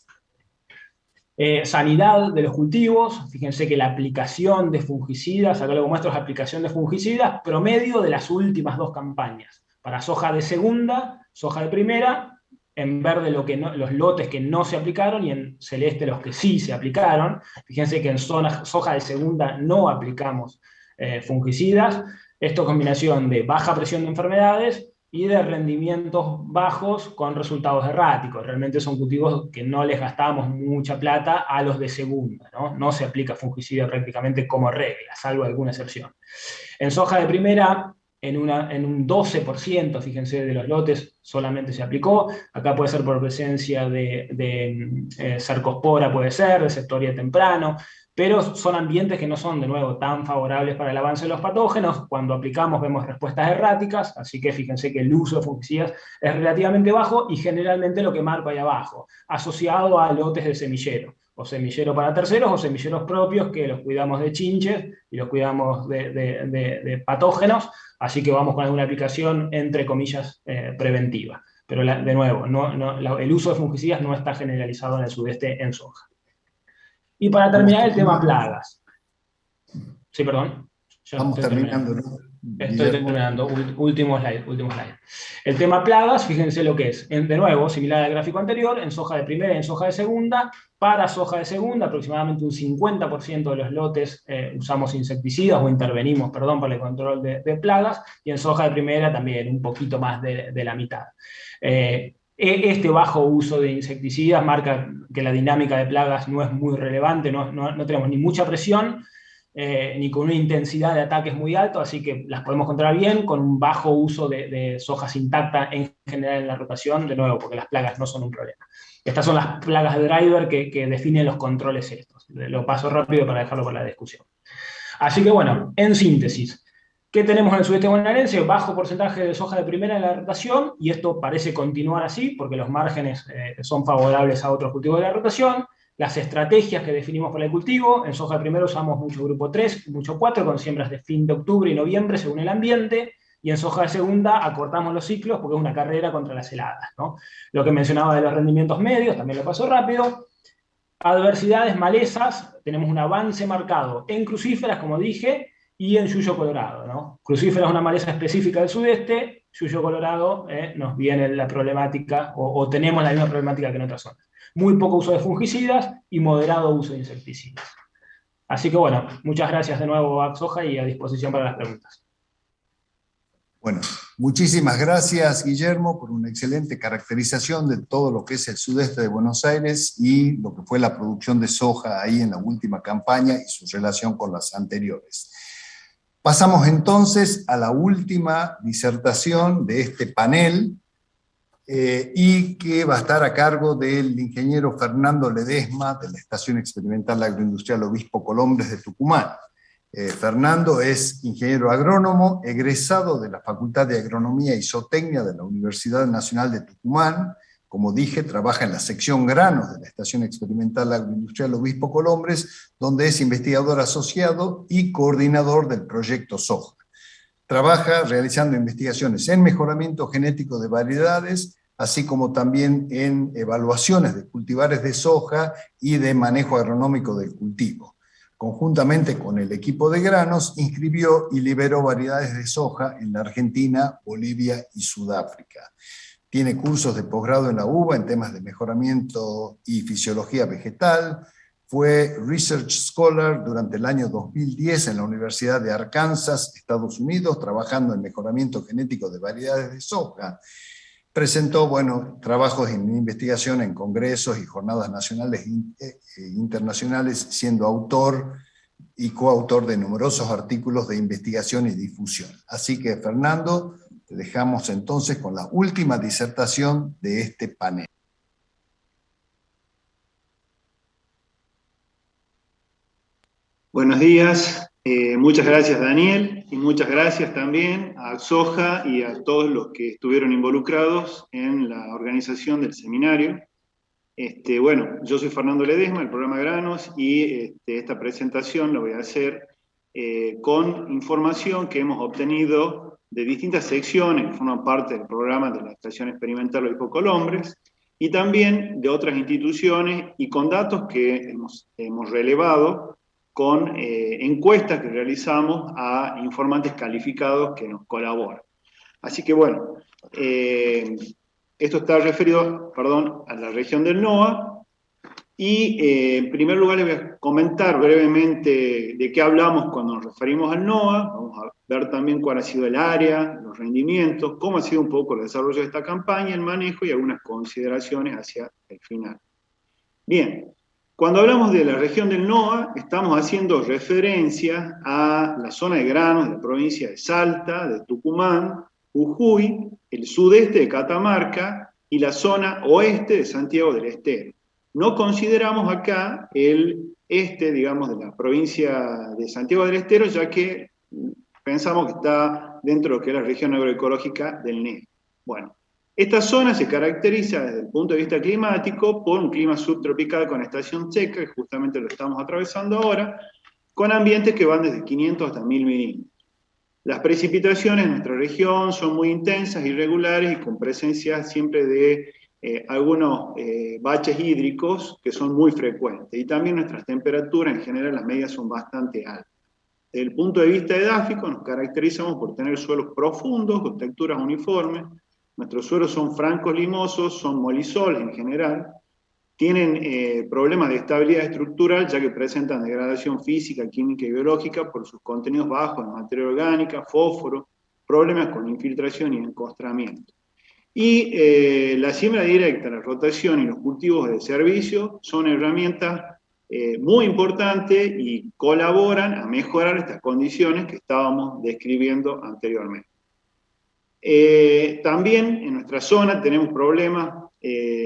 Speaker 5: Sanidad de los cultivos, fíjense que la aplicación de fungicidas, acá lo que muestro es aplicación de fungicidas promedio de las últimas 2 campañas. Para soja de segunda, soja de primera, en verde los lotes que no se aplicaron y en celeste los que sí se aplicaron. Fíjense que en soja de segunda no aplicamos fungicidas. Esto es combinación de baja presión de enfermedades y de rendimientos bajos con resultados erráticos. Realmente son cultivos que no les gastamos mucha plata a los de segunda, ¿no? No se aplica fungicida prácticamente como regla, salvo alguna excepción. En soja de primera, en un 12%, fíjense, de los lotes solamente se aplicó. Acá puede ser por presencia de cercospora, puede ser, de septoria temprano, pero son ambientes que no son, de nuevo, tan favorables para el avance de los patógenos. Cuando aplicamos vemos respuestas erráticas, así que fíjense que el uso de fungicidas es relativamente bajo, y generalmente lo que marco ahí abajo, asociado a lotes de semillero, o semillero para terceros, o semilleros propios, que los cuidamos de chinches y los cuidamos de patógenos, así que vamos con alguna aplicación, entre comillas, preventiva. Pero de nuevo, el uso de fungicidas no está generalizado en el sudeste en soja. Y para terminar, el tema plagas. Sí, perdón.
Speaker 2: Estamos terminando, ¿no?
Speaker 5: Estoy terminando. Último slide. El tema plagas, fíjense lo que es. De nuevo, similar al gráfico anterior, en soja de primera y en soja de segunda. Para soja de segunda, aproximadamente un 50% de los lotes usamos insecticidas o intervenimos, perdón, para el control de plagas. Y en soja de primera también un poquito más de la mitad. Este bajo uso de insecticidas marca que la dinámica de plagas no es muy relevante, no tenemos ni mucha presión, ni con una intensidad de ataques muy alto, así que las podemos controlar bien con un bajo uso de sojas intacta en general en la rotación, de nuevo, porque las plagas no son un problema. Estas son las plagas de driver que definen los controles estos. Lo paso rápido para dejarlo para la discusión. Así que bueno, en síntesis, ¿qué tenemos en el sudeste bonaerense? Bajo porcentaje de soja de primera en la rotación, y esto parece continuar así, porque los márgenes son favorables a otros cultivos de la rotación. Las estrategias que definimos para el cultivo, en soja de primera usamos mucho grupo 3, mucho 4, con siembras de fin de octubre y noviembre según el ambiente, y en soja de segunda acortamos los ciclos porque es una carrera contra las heladas, ¿no? Lo que mencionaba de los rendimientos medios, también lo paso rápido. Adversidades, malezas, tenemos un avance marcado en crucíferas, como dije, y en yuyo colorado, ¿no? Crucífera es una maleza específica del sudeste, yuyo colorado nos viene la problemática, o tenemos la misma problemática que en otras zonas. Muy poco uso de fungicidas y moderado uso de insecticidas. Así que bueno, muchas gracias de nuevo a Soja y a disposición para las preguntas.
Speaker 2: Bueno, muchísimas gracias, Guillermo, por una excelente caracterización de todo lo que es el sudeste de Buenos Aires y lo que fue la producción de soja ahí en la última campaña y su relación con las anteriores. Pasamos entonces a la última disertación de este panel y que va a estar a cargo del ingeniero Fernando Ledesma de la Estación Experimental Agroindustrial Obispo Colombres de Tucumán. Fernando es ingeniero agrónomo, egresado de la Facultad de Agronomía y Zootecnia de la Universidad Nacional de Tucumán. Como dije, trabaja en la sección granos de la Estación Experimental Agroindustrial Obispo Colombres, donde es investigador asociado y coordinador del proyecto Soja. Trabaja realizando investigaciones en mejoramiento genético de variedades, así como también en evaluaciones de cultivares de soja y de manejo agronómico del cultivo. Conjuntamente con el equipo de granos, inscribió y liberó variedades de soja en la Argentina, Bolivia y Sudáfrica. Tiene cursos de posgrado en la UBA en temas de mejoramiento y fisiología vegetal. Fue Research Scholar durante el año 2010 en la Universidad de Arkansas, Estados Unidos, trabajando en mejoramiento genético de variedades de soja. Presentó, trabajos en investigación en congresos y jornadas nacionales e internacionales, siendo autor y coautor de numerosos artículos de investigación y difusión. Así que, Fernando, te dejamos entonces con la última disertación de este panel.
Speaker 6: Buenos días, muchas gracias Daniel y muchas gracias también a Soja y a todos los que estuvieron involucrados en la organización del seminario. Yo soy Fernando Ledesma, del programa Granos, y esta presentación la voy a hacer con información que hemos obtenido de distintas secciones que forman parte del programa de la Estación Experimental Obispo Colombres, y también de otras instituciones y con datos que hemos relevado con encuestas que realizamos a informantes calificados que nos colaboran. Así que esto está referido, a la región del NOA, y en primer lugar les voy a comentar brevemente de qué hablamos cuando nos referimos al NOA. Vamos a ver también cuál ha sido el área, los rendimientos, cómo ha sido un poco el desarrollo de esta campaña, el manejo y algunas consideraciones hacia el final. Bien. Cuando hablamos de la región del NOA, estamos haciendo referencia a la zona de granos de la provincia de Salta, de Tucumán, Jujuy, el sudeste de Catamarca y la zona oeste de Santiago del Estero. No consideramos acá el este, digamos, de la provincia de Santiago del Estero, ya que pensamos que está dentro de lo que es la región agroecológica del NEA. Bueno. Esta zona se caracteriza desde el punto de vista climático por un clima subtropical con estación seca, que justamente lo estamos atravesando ahora, con ambientes que van desde 500 hasta 1000 milímetros. Las precipitaciones en nuestra región son muy intensas, irregulares y con presencia siempre de algunos baches hídricos que son muy frecuentes. Y también nuestras temperaturas en general, las medias son bastante altas. Desde el punto de vista edáfico nos caracterizamos por tener suelos profundos, con texturas uniformes. Nuestros suelos son francos limosos, son molisoles en general, tienen problemas de estabilidad estructural ya que presentan degradación física, química y biológica por sus contenidos bajos de materia orgánica, fósforo, problemas con infiltración y encostramiento. Y la siembra directa, la rotación y los cultivos de servicio son herramientas muy importantes y colaboran a mejorar estas condiciones que estábamos describiendo anteriormente. También en nuestra zona tenemos problemas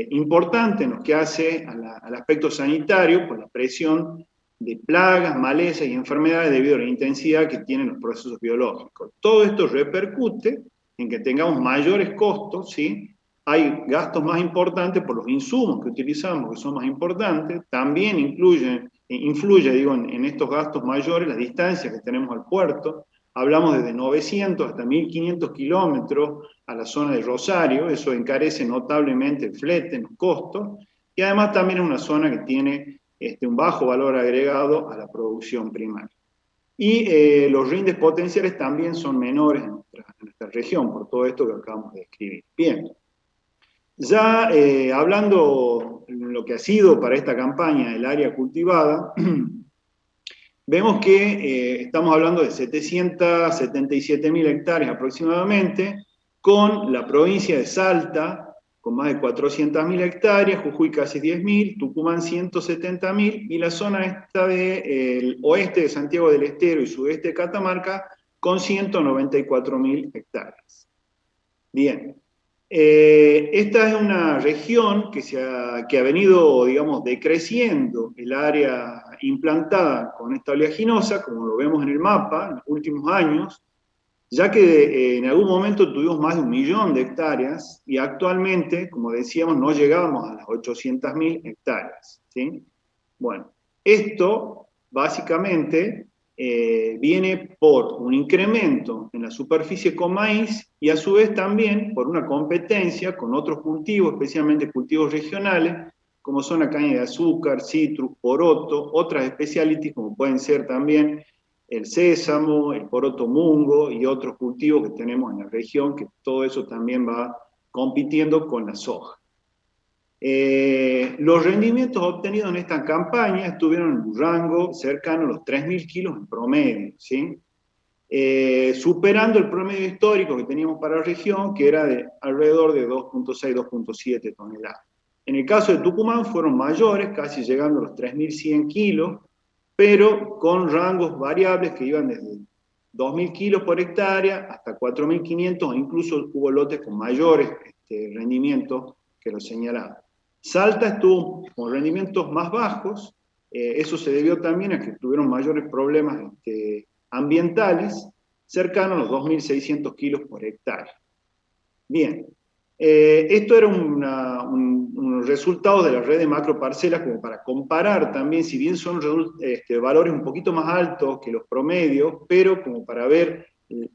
Speaker 6: importantes en lo que hace al aspecto sanitario por la presión de plagas, malezas y enfermedades debido a la intensidad que tienen los procesos biológicos. Todo esto repercute en que tengamos mayores costos, ¿sí? Hay gastos más importantes por los insumos que utilizamos, que son más importantes. También influye en estos gastos mayores las distancias que tenemos al puerto. Hablamos desde 900 hasta 1500 kilómetros a la zona de Rosario, eso encarece notablemente el flete, los costos, y además también es una zona que tiene un bajo valor agregado a la producción primaria. Y los rindes potenciales también son menores en nuestra región, por todo esto que acabamos de describir. Bien, ya hablando de lo que ha sido para esta campaña el área cultivada, vemos que estamos hablando de 777.000 hectáreas aproximadamente, con la provincia de Salta, con más de 400.000 hectáreas, Jujuy casi 10.000, Tucumán 170.000, y la zona esta del oeste de Santiago del Estero y sudeste de Catamarca, con 194.000 hectáreas. Bien. Esta es una región que ha venido, digamos, decreciendo el área implantada con esta oleaginosa, como lo vemos en el mapa, en los últimos años, ya que en algún momento tuvimos más de 1 millón de hectáreas y actualmente, como decíamos, no llegábamos a las 800.000 hectáreas, ¿sí? Bueno, esto básicamente viene por un incremento en la superficie con maíz y a su vez también por una competencia con otros cultivos, especialmente cultivos regionales, como son la caña de azúcar, citrus, poroto, otras specialties como pueden ser también el sésamo, el poroto mungo y otros cultivos que tenemos en la región, que todo eso también va compitiendo con la soja. Los rendimientos obtenidos en esta campaña estuvieron en un rango cercano a los 3.000 kilos en promedio, ¿sí? Superando el promedio histórico que teníamos para la región, que era de alrededor de 2.6, 2.7 toneladas. En el caso de Tucumán fueron mayores, casi llegando a los 3.100 kilos, pero con rangos variables que iban desde 2.000 kilos por hectárea hasta 4.500, e incluso hubo lotes con mayores rendimientos que lo señalaba. Salta estuvo con rendimientos más bajos, eso se debió también a que tuvieron mayores problemas ambientales, cercanos a los 2.600 kilos por hectárea. Bien, esto era unos resultados de la red de macroparcelas como para comparar también, si bien son valores un poquito más altos que los promedios, pero como para ver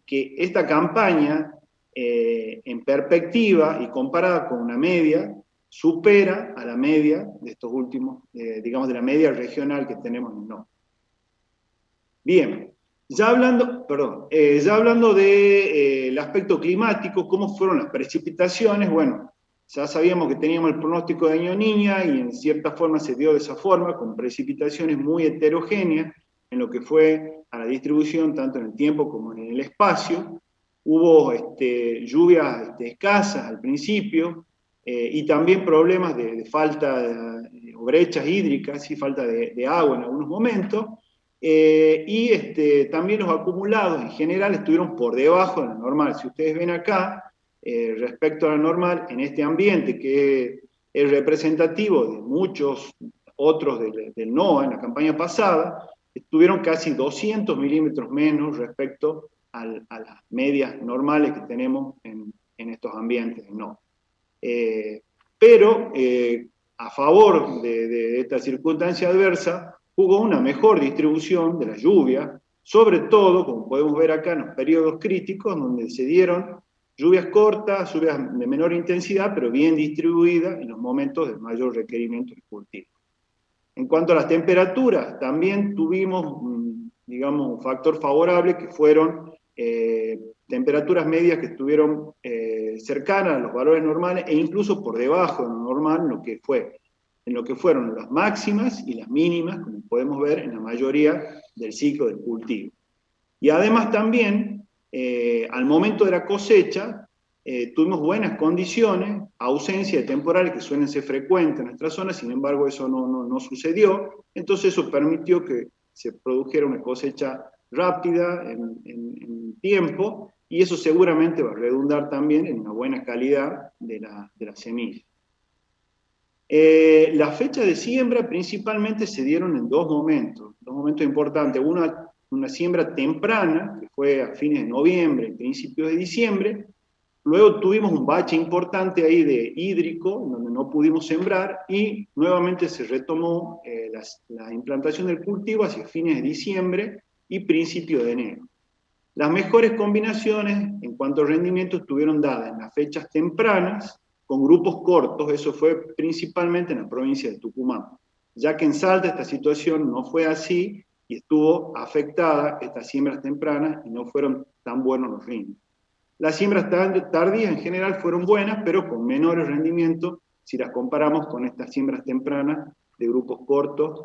Speaker 6: que esta campaña en perspectiva y comparada con una media, supera a la media de estos últimos, digamos de la media regional que tenemos en el norte. Bien. Ya hablando del aspecto climático, ¿cómo fueron las precipitaciones? Bueno, ya sabíamos que teníamos el pronóstico de Año-Niña y en cierta forma se dio de esa forma, con precipitaciones muy heterogéneas en lo que fue a la distribución, tanto en el tiempo como en el espacio. Hubo lluvias escasas al principio y también problemas de falta o brechas hídricas y falta de agua en algunos momentos. También los acumulados en general estuvieron por debajo de la normal. Si ustedes ven acá, respecto a la normal, en este ambiente que es representativo de muchos otros del NOA en la campaña pasada, estuvieron casi 200 milímetros menos respecto a las medias normales que tenemos en estos ambientes del NOA. Pero a favor de esta circunstancia adversa, hubo una mejor distribución de la lluvia, sobre todo, como podemos ver acá, en los periodos críticos, donde se dieron lluvias cortas, lluvias de menor intensidad, pero bien distribuidas en los momentos de mayor requerimiento de cultivo. En cuanto a las temperaturas, también tuvimos, digamos, un factor favorable que fueron temperaturas medias que estuvieron cercanas a los valores normales e incluso por debajo de lo normal en lo que fueron las máximas y las mínimas, como podemos ver en la mayoría del ciclo del cultivo. Y además también, al momento de la cosecha, tuvimos buenas condiciones, ausencia de temporales que suelen ser frecuentes en nuestra zona, sin embargo eso no sucedió, entonces eso permitió que se produjera una cosecha rápida en tiempo, y eso seguramente va a redundar también en una buena calidad de la semilla. Las fechas de siembra principalmente se dieron en dos momentos importantes. Una siembra temprana, que fue a fines de noviembre, principios de diciembre. Luego tuvimos un bache importante ahí de hídrico, donde no pudimos sembrar, y nuevamente se retomó la implantación del cultivo hacia fines de diciembre y principios de enero. Las mejores combinaciones en cuanto a rendimiento estuvieron dadas en las fechas tempranas, con grupos cortos, eso fue principalmente en la provincia de Tucumán, ya que en Salta esta situación no fue así y estuvo afectada estas siembras tempranas y no fueron tan buenos los ritmos. Las siembras tardías en general fueron buenas, pero con menores rendimientos si las comparamos con estas siembras tempranas de grupos cortos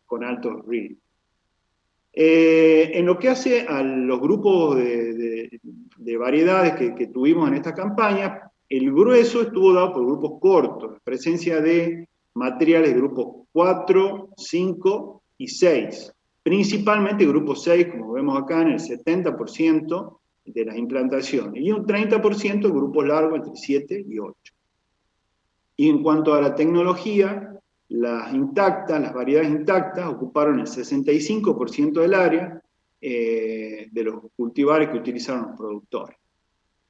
Speaker 6: con altos ritmos. En lo que hace a los grupos de variedades que tuvimos en esta campaña, el grueso estuvo dado por grupos cortos, la presencia de materiales de grupos 4, 5 y 6. Principalmente grupo 6, como vemos acá, en el 70% de las implantaciones, y un 30% de grupos largos entre 7 y 8. Y en cuanto a la tecnología, las variedades intactas ocuparon el 65% del área de los cultivares que utilizaron los productores.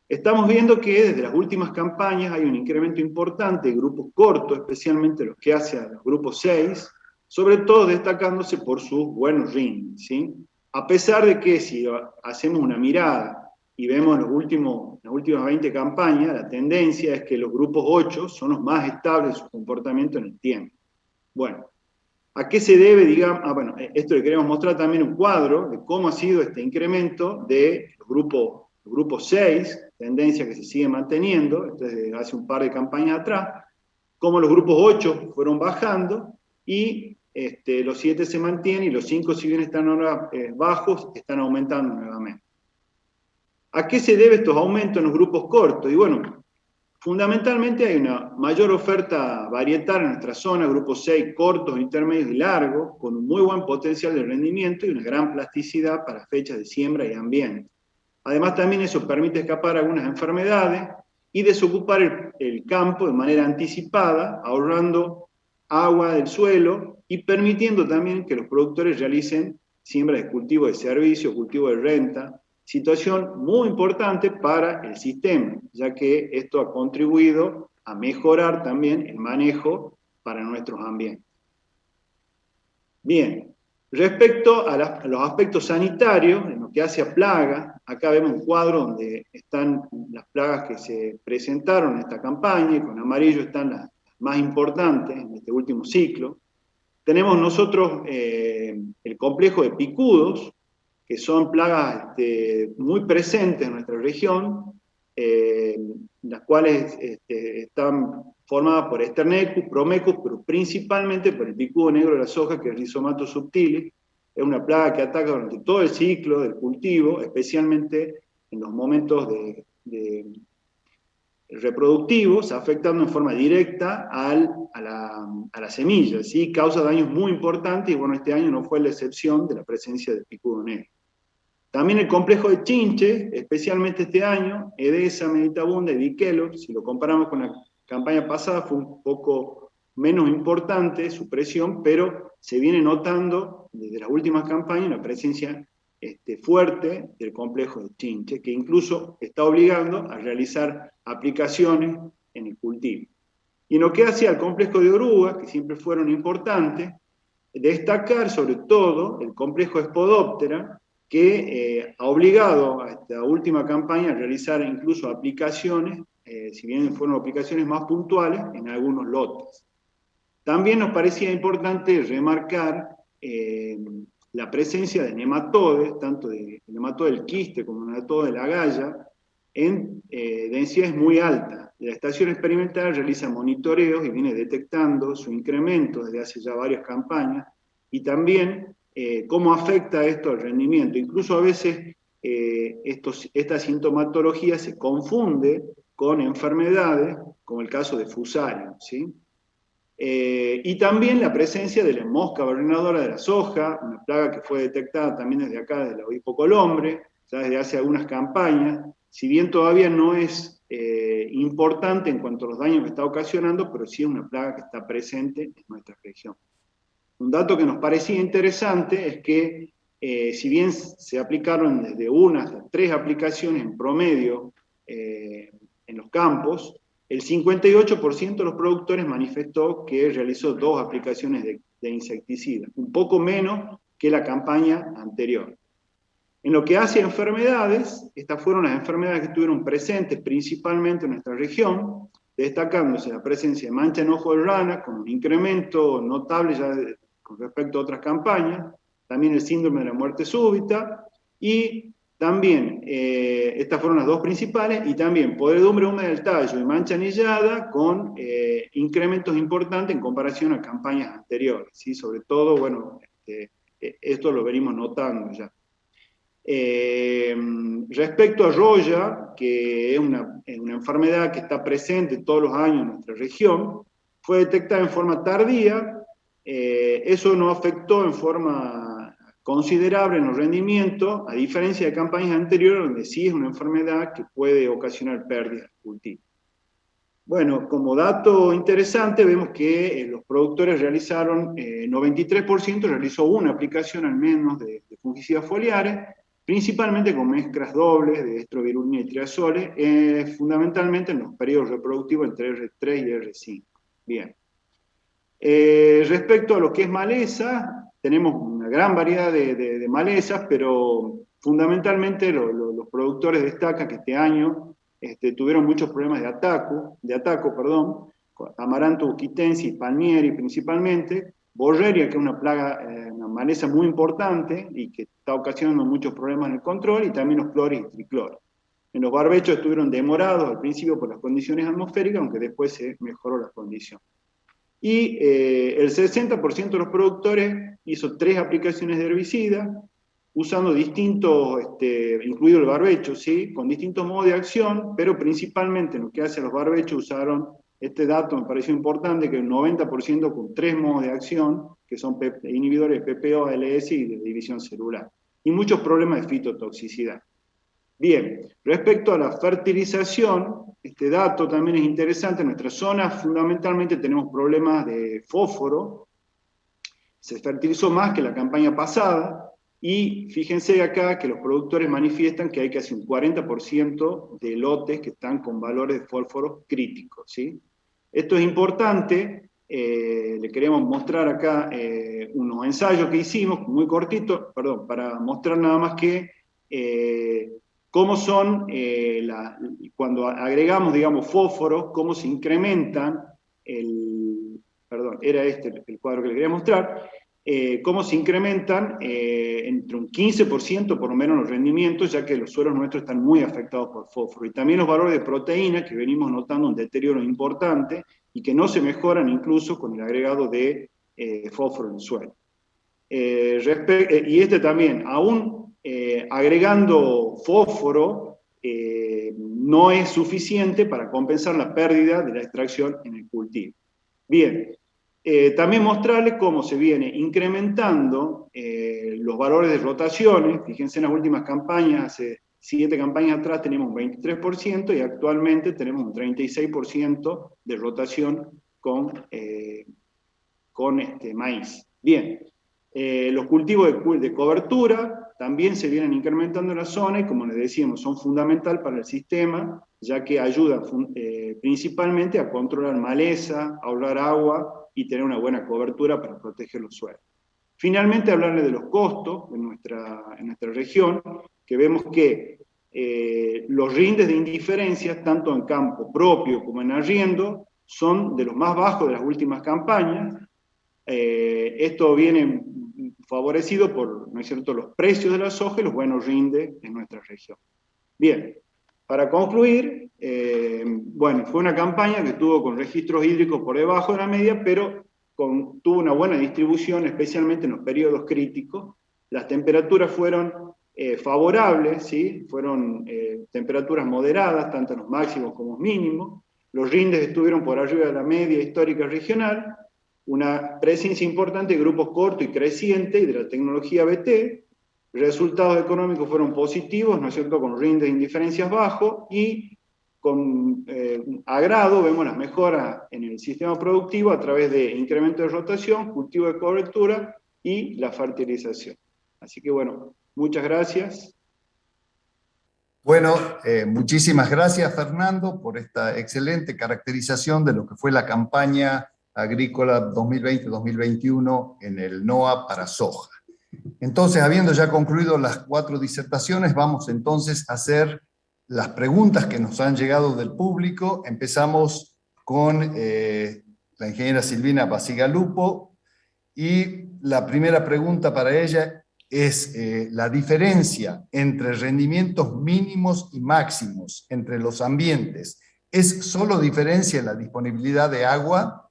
Speaker 6: Estamos viendo que desde las últimas campañas hay un incremento importante de grupos cortos, especialmente los que hace a los grupos 6, sobre todo destacándose por sus buenos rines, ¿sí? A pesar de que si hacemos una mirada y vemos las últimas 20 campañas, la tendencia es que los grupos 8 son los más estables en su comportamiento en el tiempo. Bueno, ¿a qué se debe, digamos? Bueno, esto le queremos mostrar también un cuadro de cómo ha sido este incremento de los grupos 6, tendencia que se sigue manteniendo, esto es desde hace un par de campañas atrás, cómo los grupos 8 fueron bajando y los 7 se mantienen y los 5, si bien están ahora bajos, están aumentando nuevamente. ¿A qué se debe estos aumentos en los grupos cortos? Y bueno, fundamentalmente hay una mayor oferta varietal en nuestra zona, grupos 6 cortos, intermedios y largos, con un muy buen potencial de rendimiento y una gran plasticidad para fechas de siembra y ambiente. Además, también eso permite escapar algunas enfermedades y desocupar el campo de manera anticipada, ahorrando agua del suelo y permitiendo también que los productores realicen siembra de cultivo de servicio, cultivo de renta, situación muy importante para el sistema, ya que esto ha contribuido a mejorar también el manejo para nuestros ambientes. Bien, respecto a los aspectos sanitarios, en lo que hace a plagas, acá vemos un cuadro donde están las plagas que se presentaron en esta campaña, y con amarillo están las más importantes en este último ciclo. Tenemos nosotros el complejo de picudos, que son plagas muy presentes en nuestra región, las cuales están formadas por Sternechus, Promechus, pero principalmente por el picudo negro de la soja, que es Rhizomatus subtilis. Es una plaga que ataca durante todo el ciclo del cultivo, especialmente en los momentos reproductivos, afectando en forma directa a la semilla, ¿sí? Causa daños muy importantes, y bueno, este año no fue la excepción de la presencia del picudo negro. También el complejo de chinche, especialmente este año, Edesa, meditabunda y Dichelor, si lo comparamos con la campaña pasada, fue un poco menos importante su presión, pero se viene notando desde las últimas campañas una presencia fuerte del complejo de chinche, que incluso está obligando a realizar aplicaciones en el cultivo. Y en lo que hace al complejo de orugas, que siempre fueron importantes, destacar sobre todo el complejo Spodoptera, que ha obligado a esta última campaña a realizar incluso aplicaciones, si bien fueron aplicaciones más puntuales, en algunos lotes. También nos parecía importante remarcar la presencia de nematodes, tanto de nematode del quiste como nematode de la galla, en densidades muy altas. La estación experimental realiza monitoreos y viene detectando su incremento desde hace ya varias campañas, y también cómo afecta esto al rendimiento. Incluso a veces esta sintomatología se confunde con enfermedades, como el caso de Fusarium, ¿sí? Y también la presencia de la mosca barrenadora de la soja, una plaga que fue detectada también desde acá, de la Ovipo colombre, ya desde hace algunas campañas, si bien todavía no es importante en cuanto a los daños que está ocasionando, pero sí es una plaga que está presente en nuestra región. Un dato que nos parecía interesante es que, si bien se aplicaron desde 1 hasta 3 aplicaciones en promedio en los campos, el 58% de los productores manifestó que realizó 2 aplicaciones de insecticida, un poco menos que la campaña anterior. En lo que hace a enfermedades, estas fueron las enfermedades que estuvieron presentes principalmente en nuestra región, destacándose la presencia de mancha en ojo de rana, con un incremento notable ya con respecto a otras campañas, también el síndrome de la muerte súbita, y también, estas fueron las 2 principales, y también podredumbre húmeda del tallo y mancha anillada, con incrementos importantes en comparación a campañas anteriores, ¿sí? Sobre todo, bueno, esto lo venimos notando ya. Respecto a roya, que es una enfermedad que está presente todos los años en nuestra región, fue detectada en forma tardía, eso no afectó en forma considerable en los rendimientos, a diferencia de campañas anteriores donde sí es una enfermedad que puede ocasionar pérdidas de cultivo. Bueno, como dato interesante vemos que los productores realizaron, 93% realizó una aplicación al menos de fungicidas foliares, principalmente con mezclas dobles de estrovirulina y triazoles, fundamentalmente en los periodos reproductivos entre R3 y R5. Bien. Respecto a lo que es maleza, tenemos una gran variedad de malezas, pero fundamentalmente los productores destacan que este año tuvieron muchos problemas de ataco, Amaranthus quitensis, palmieri principalmente, Borreria, que es una plaga, una maleza muy importante y que está ocasionando muchos problemas en el control, y también los cloris y tricloris. En los barbechos estuvieron demorados al principio por las condiciones atmosféricas, aunque después se mejoró la condición. Y el 60% de los productores hizo 3 aplicaciones de herbicida, usando distintos, incluido el barbecho, ¿sí? Con distintos modos de acción, pero principalmente en lo que hace a los barbechos usaron, este dato me pareció importante, que el 90% con 3 modos de acción, que son inhibidores de PPO, ALS y de división celular. Y muchos problemas de fitotoxicidad. Bien, respecto a la fertilización, este dato también es interesante. En nuestra zona fundamentalmente tenemos problemas de fósforo. Se fertilizó más que la campaña pasada, y fíjense acá que los productores manifiestan que hay casi un 40% de lotes que están con valores de fósforo críticos, ¿sí? Esto es importante, le queremos mostrar acá unos ensayos que hicimos, muy cortitos, para mostrar nada más que cómo son, cuando agregamos, digamos, fósforo, cómo se incrementan, era el cuadro que le quería mostrar, cómo se incrementan entre un 15% por lo menos los rendimientos, ya que los suelos nuestros están muy afectados por fósforo. Y también los valores de proteína, que venimos notando un deterioro importante y que no se mejoran incluso con el agregado de fósforo en el suelo. Y también, aún agregando fósforo, no es suficiente para compensar la pérdida de la extracción en el cultivo. Bien. También mostrarles cómo se viene incrementando los valores de rotaciones. Fíjense en las últimas campañas, hace 7 campañas atrás teníamos un 23% y actualmente tenemos un 36% de rotación con maíz. Bien, los cultivos de cobertura también se vienen incrementando en la zona y, como les decíamos, son fundamental para el sistema, ya que ayudan principalmente a controlar maleza, ahorrar agua y tener una buena cobertura para proteger los suelos. Finalmente, hablarles de los costos en nuestra región, que vemos que los rindes de indiferencia, tanto en campo propio como en arriendo, son de los más bajos de las últimas campañas. Esto viene favorecido por, ¿no es cierto?, los precios de la soja y los buenos rindes en nuestra región. Bien, para concluir, bueno, fue una campaña que estuvo con registros hídricos por debajo de la media, pero tuvo una buena distribución, especialmente en los periodos críticos. Las temperaturas fueron favorables, ¿sí? Fueron temperaturas moderadas, tanto en los máximos como los mínimos. Los rindes estuvieron por arriba de la media histórica regional, una presencia importante de grupos cortos y crecientes y de la tecnología BT. Resultados económicos fueron positivos, ¿no es cierto?, con rindes de indiferencias bajos, y con agrado vemos las mejoras en el sistema productivo a través de incremento de rotación, cultivo de cobertura y la fertilización. Así que bueno, muchas gracias.
Speaker 2: Bueno, muchísimas gracias, Fernando, por esta excelente caracterización de lo que fue la campaña agrícola 2020-2021 en el NOA para soja. Entonces, habiendo ya concluido las 4 disertaciones, vamos entonces a hacer las preguntas que nos han llegado del público. Empezamos con la ingeniera Silvina Basigalupo, y la primera pregunta para ella es la diferencia entre rendimientos mínimos y máximos entre los ambientes. ¿Es solo diferencia en la disponibilidad de agua?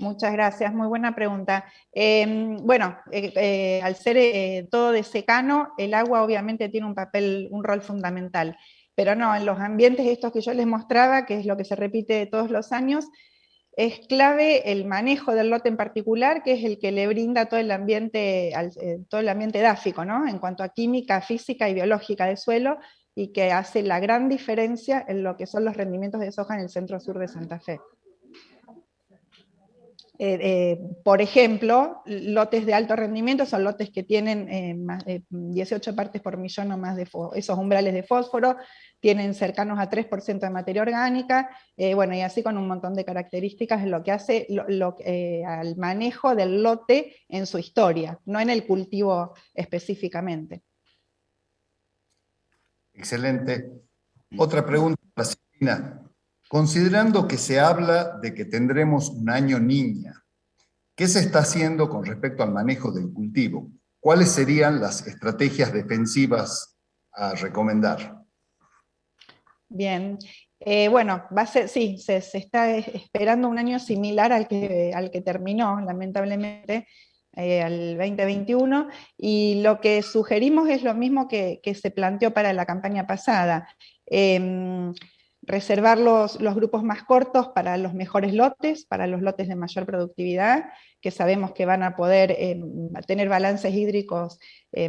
Speaker 3: Muchas gracias, muy buena pregunta. Al ser todo de secano, el agua obviamente tiene un rol fundamental, pero no, en los ambientes estos que yo les mostraba, que es lo que se repite todos los años, es clave el manejo del lote en particular, que es el que le brinda todo el ambiente edáfico, ¿no? En cuanto a química, física y biológica de suelo, y que hace la gran diferencia en lo que son los rendimientos de soja en el centro-sur de Santa Fe. Por ejemplo, lotes de alto rendimiento son lotes que tienen 18 partes por millón o más de esos umbrales de fósforo, tienen cercanos a 3% de materia orgánica, y así con un montón de características en lo que hace al manejo del lote en su historia, no en el cultivo específicamente.
Speaker 2: Excelente. Otra pregunta para Silvina. Considerando que se habla de que tendremos un año niña, ¿qué se está haciendo con respecto al manejo del cultivo? ¿Cuáles serían las estrategias defensivas a recomendar?
Speaker 3: Bien, va a ser, sí, se está esperando un año similar al que terminó, lamentablemente, al 2021, y lo que sugerimos es lo mismo que se planteó para la campaña pasada. Reservar los grupos más cortos para los mejores lotes, para los lotes de mayor productividad, que sabemos que van a poder tener balances hídricos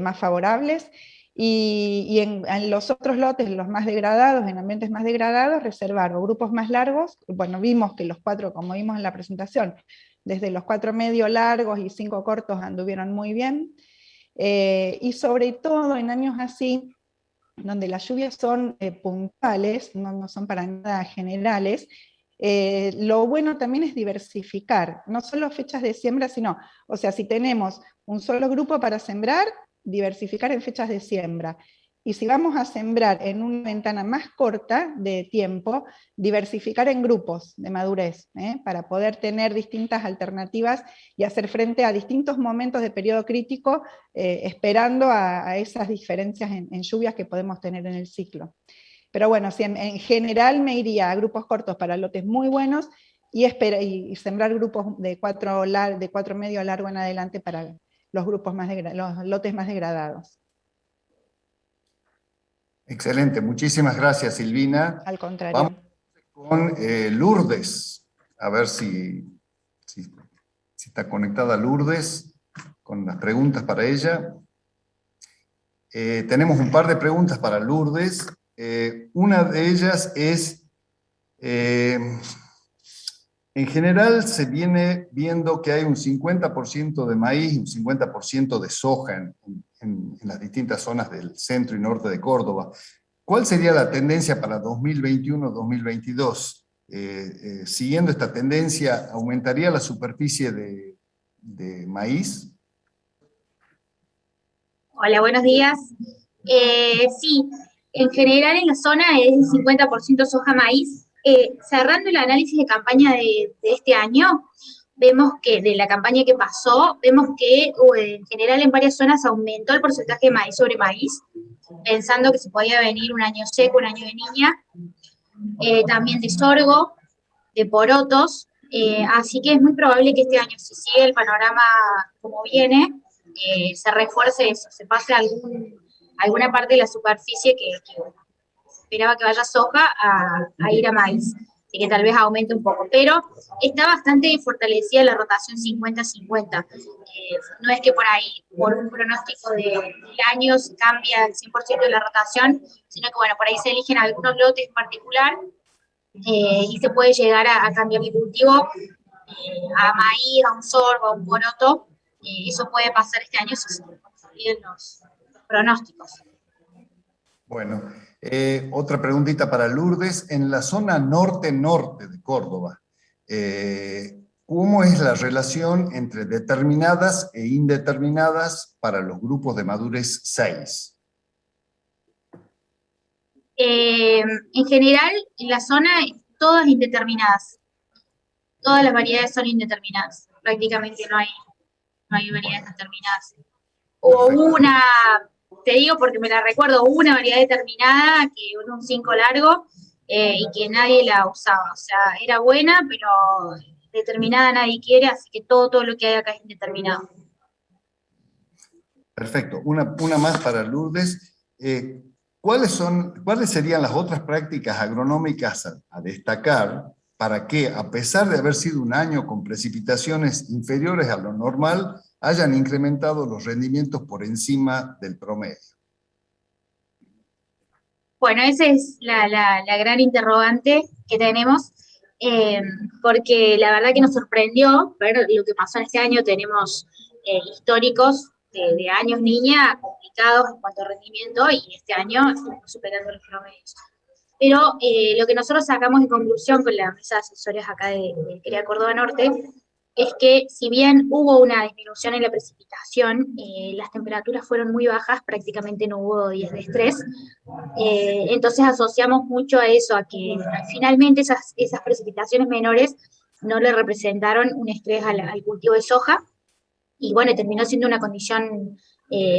Speaker 3: más favorables, y en los otros lotes, los más degradados, en ambientes más degradados, reservar o grupos más largos. Bueno, vimos que los 4, como vimos en la presentación, desde los 4 medio largos y 5 cortos anduvieron muy bien, y sobre todo en años así, donde las lluvias son puntuales, no son para nada generales, lo bueno también es diversificar, no solo fechas de siembra, sino, o sea, si tenemos un solo grupo para sembrar, diversificar en fechas de siembra. Y si vamos a sembrar en una ventana más corta de tiempo, diversificar en grupos de madurez, para poder tener distintas alternativas y hacer frente a distintos momentos de periodo crítico, esperando a esas diferencias en lluvias que podemos tener en el ciclo. Pero bueno, si en general me iría a grupos cortos para lotes muy buenos, y sembrar grupos de 4 medio largo en adelante para los lotes más degradados.
Speaker 2: Excelente, muchísimas gracias, Silvina.
Speaker 3: Al contrario.
Speaker 2: Vamos con Lourdes, a ver si está conectada Lourdes con las preguntas para ella. Tenemos un par de preguntas para Lourdes. Una de ellas es, en general se viene viendo que hay un 50% de maíz y un 50% de soja en las distintas zonas del centro y norte de Córdoba. ¿Cuál sería la tendencia para 2021-2022? Siguiendo esta tendencia, ¿aumentaría la superficie de maíz?
Speaker 4: Hola, buenos días. Sí, en general en la zona es 50% soja-maíz. Cerrando el análisis de campaña de este año, vemos que de la campaña que pasó, vemos que en general en varias zonas aumentó el porcentaje de maíz sobre maíz, pensando que se podía venir un año seco, un año de niña, también de sorgo, de porotos, así que es muy probable que este año, si sigue el panorama como viene, se refuerce eso, se pase alguna parte de la superficie que esperaba que vaya soja a ir a maíz, así que tal vez aumente un poco, pero está bastante fortalecida la rotación 50-50, no es que por ahí, por un pronóstico del año se cambia el 100% de la rotación, sino que bueno, por ahí se eligen algunos lotes en particular, y se puede llegar a cambiar de cultivo a maíz, a un sorgo, a un poroto, eso puede pasar este año si se consoliden los pronósticos.
Speaker 2: Bueno, otra preguntita para Lourdes. En la zona norte-norte de Córdoba, ¿cómo es la relación entre determinadas e indeterminadas para los grupos de madurez 6?
Speaker 4: En general, en la zona, todas indeterminadas. Todas las variedades son indeterminadas. Prácticamente no hay variedades determinadas. O una, te digo porque me la recuerdo, una variedad determinada, que un 5 largo, y que nadie la usaba. O sea, era buena, pero determinada nadie quiere, así que todo lo que hay acá es indeterminado.
Speaker 2: Perfecto. Una más para Lourdes. ¿Cuáles serían las otras prácticas agronómicas a destacar para que, a pesar de haber sido un año con precipitaciones inferiores a lo normal, hayan incrementado los rendimientos por encima del promedio?
Speaker 4: Bueno, esa es la gran interrogante que tenemos, porque la verdad que nos sorprendió ver lo que pasó en este año. Tenemos históricos de años niña complicados en cuanto a rendimiento, y este año estamos superando los promedios. Pero lo que nosotros sacamos de conclusión con la mesa de asesores acá de CREA Córdoba Norte es que, si bien hubo una disminución en la precipitación, las temperaturas fueron muy bajas, prácticamente no hubo días de estrés. Entonces asociamos mucho a eso, a que finalmente esas precipitaciones menores no le representaron un estrés al cultivo de soja, y bueno, terminó siendo una condición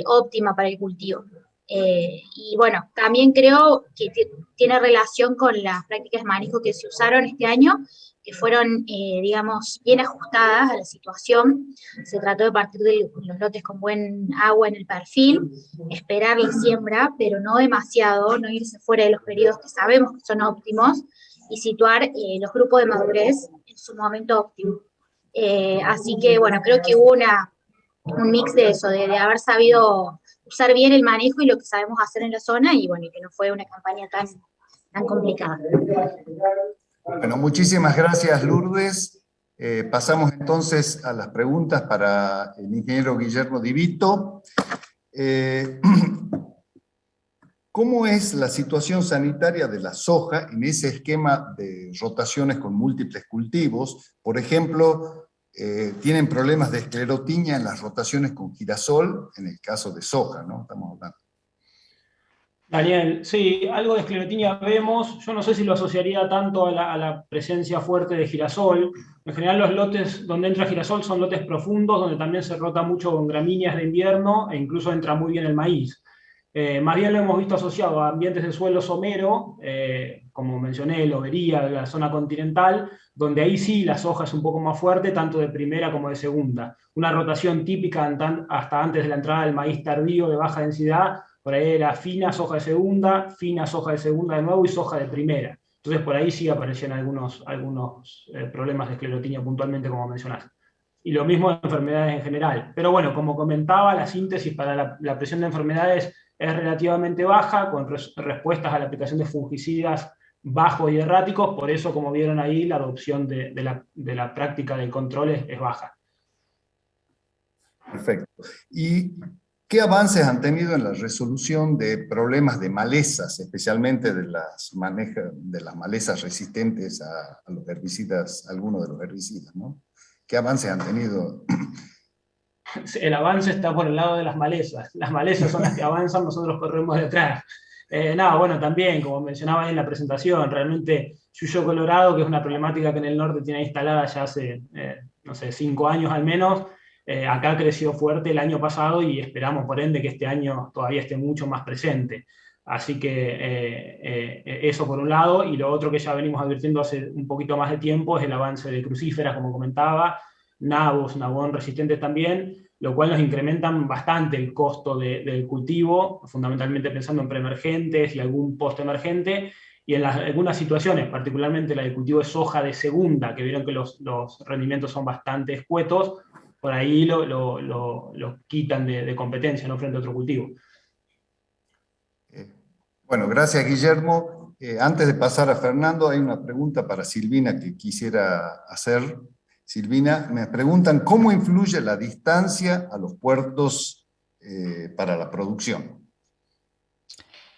Speaker 4: óptima para el cultivo. Y bueno, también creo que tiene relación con las prácticas de manejo que se usaron este año, que fueron, digamos, bien ajustadas a la situación. Se trató de partir de los lotes con buen agua en el perfil, esperar la siembra, pero no demasiado, no irse fuera de los periodos que sabemos que son óptimos, y situar los grupos de madurez en su momento óptimo. Así que, bueno, creo que hubo un mix de eso, de haber sabido usar bien el manejo y lo que sabemos hacer en la zona, y bueno, que no fue una campaña tan complicada.
Speaker 2: Bueno, muchísimas gracias, Lourdes. Pasamos entonces a las preguntas para el ingeniero Guillermo Di Vito. ¿Cómo es la situación sanitaria de la soja en ese esquema de rotaciones con múltiples cultivos? Por ejemplo, ¿tienen problemas de esclerotinia en las rotaciones con girasol? En el caso de soja, ¿no? Estamos hablando.
Speaker 5: Daniel, sí, algo de esclerotinia vemos. Yo no sé si lo asociaría tanto a la presencia fuerte de girasol. En general, los lotes donde entra girasol son lotes profundos, donde también se rota mucho con gramíneas de invierno, e incluso entra muy bien el maíz. Más bien lo hemos visto asociado a ambientes de suelo somero, como mencioné, lobería, la zona continental, donde ahí sí la soja es un poco más fuerte, tanto de primera como de segunda. Una rotación típica hasta antes de la entrada del maíz tardío de baja densidad, por ahí era fina soja de segunda de nuevo y soja de primera. Entonces por ahí sí aparecían algunos problemas de esclerotinia puntualmente, como mencionaste. Y lo mismo de enfermedades en general. Pero bueno, como comentaba, la síntesis para la presión de enfermedades es relativamente baja, con respuestas a la aplicación de fungicidas bajos y erráticos. Por eso, como vieron ahí, la adopción de la práctica del control es baja.
Speaker 2: Perfecto. ¿Y qué avances han tenido en la resolución de problemas de malezas, especialmente de las malezas resistentes a los herbicidas, algunos de los herbicidas, ¿no? ¿Qué avances han tenido?
Speaker 5: El avance está por el lado de las malezas. Las malezas son las que avanzan, nosotros corremos detrás. Bueno, también, como mencionaba en la presentación, realmente Yuyo Colorado, que es una problemática que en el norte tiene instalada ya hace, no sé, 5 años al menos, acá creció fuerte el año pasado, y esperamos, por ende, que este año todavía esté mucho más presente. Así que eso por un lado, y lo otro que ya venimos advirtiendo hace un poquito más de tiempo es el avance de crucíferas, como comentaba, nabos, nabón resistentes también, lo cual nos incrementan bastante el costo del cultivo, fundamentalmente pensando en preemergentes y algún postemergente, y en algunas situaciones, particularmente la del cultivo de soja de segunda, que vieron que los rendimientos son bastante escuetos, por ahí lo quitan de competencia, ¿no?, frente a otro cultivo.
Speaker 2: Bueno, gracias, Guillermo. Antes de pasar a Fernando, hay una pregunta para Silvina que quisiera hacer. Silvina, me preguntan cómo influye la distancia a los puertos para la producción.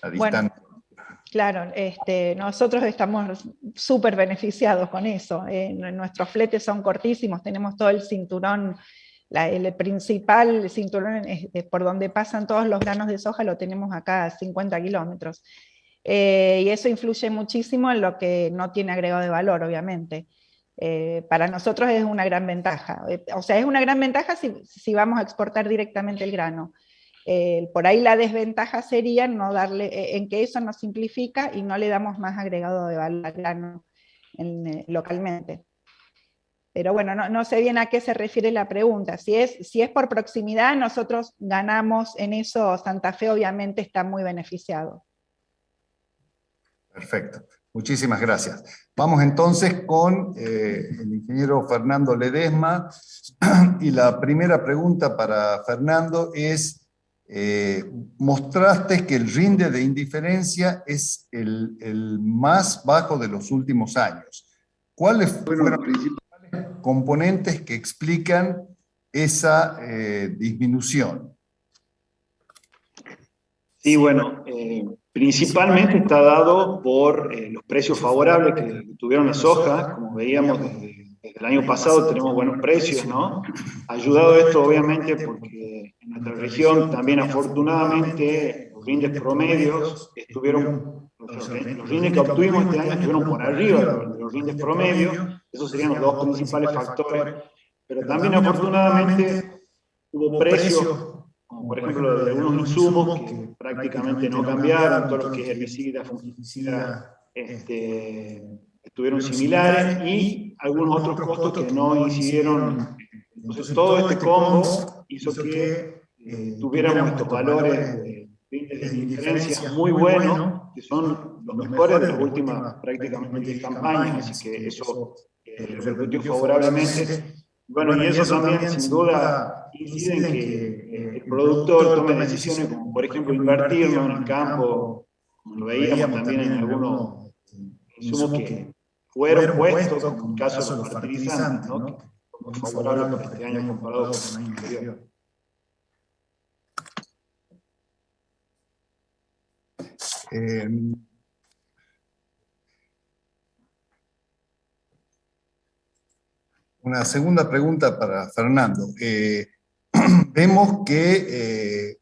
Speaker 2: La distancia.
Speaker 3: Bueno, claro, nosotros estamos súper beneficiados con eso. Nuestros fletes son cortísimos, tenemos todo el cinturón, el principal cinturón por donde pasan todos los granos de soja, lo tenemos acá a 50 kilómetros. Y eso influye muchísimo en lo que no tiene agregado de valor, obviamente. Para nosotros es una gran ventaja. O sea, es una gran ventaja si vamos a exportar directamente el grano. Por ahí la desventaja sería no darle, en que eso nos simplifica y no le damos más agregado de valor al grano localmente. Pero bueno, no sé bien a qué se refiere la pregunta. Si es por proximidad, nosotros ganamos en eso. Santa Fe obviamente está muy beneficiado.
Speaker 2: Perfecto. Muchísimas gracias. Vamos entonces con el ingeniero Fernando Ledesma. Y la primera pregunta para Fernando es, mostraste que el rinde de indiferencia es el más bajo de los últimos años. ¿Cuáles fueron los principales componentes que explican esa disminución?
Speaker 6: Sí, bueno, principalmente está dado por los precios favorables que tuvieron la soja. Como veíamos desde el año pasado tenemos buenos precios, ¿no? Ayudado esto obviamente porque en nuestra región también afortunadamente los rindes promedios estuvieron, los rindes que obtuvimos este año estuvieron por arriba de los rindes promedios. Esos serían los dos principales factores, pero también afortunadamente hubo precios, como por ejemplo de algunos insumos que prácticamente no cambiaron, todo lo que es herbicida, fungicida, estuvieron similares, y algunos otros costos que no incidieron. Entonces todo este combo hizo que tuviéramos estos valores de diferencias muy buenos, que son los mejores de las últimas prácticamente 10 campañas, así que eso repercutió favorablemente. Bueno, y eso también sin duda incide en que el productor tome decisiones como por ejemplo invertirlo en el campo, como lo veíamos también en algunos insumos que fueron puestos, como el caso de los fertilizantes, ¿no? Que fue muy favorable para este año comparado con el año anterior.
Speaker 2: Una segunda pregunta para Fernando. Vemos que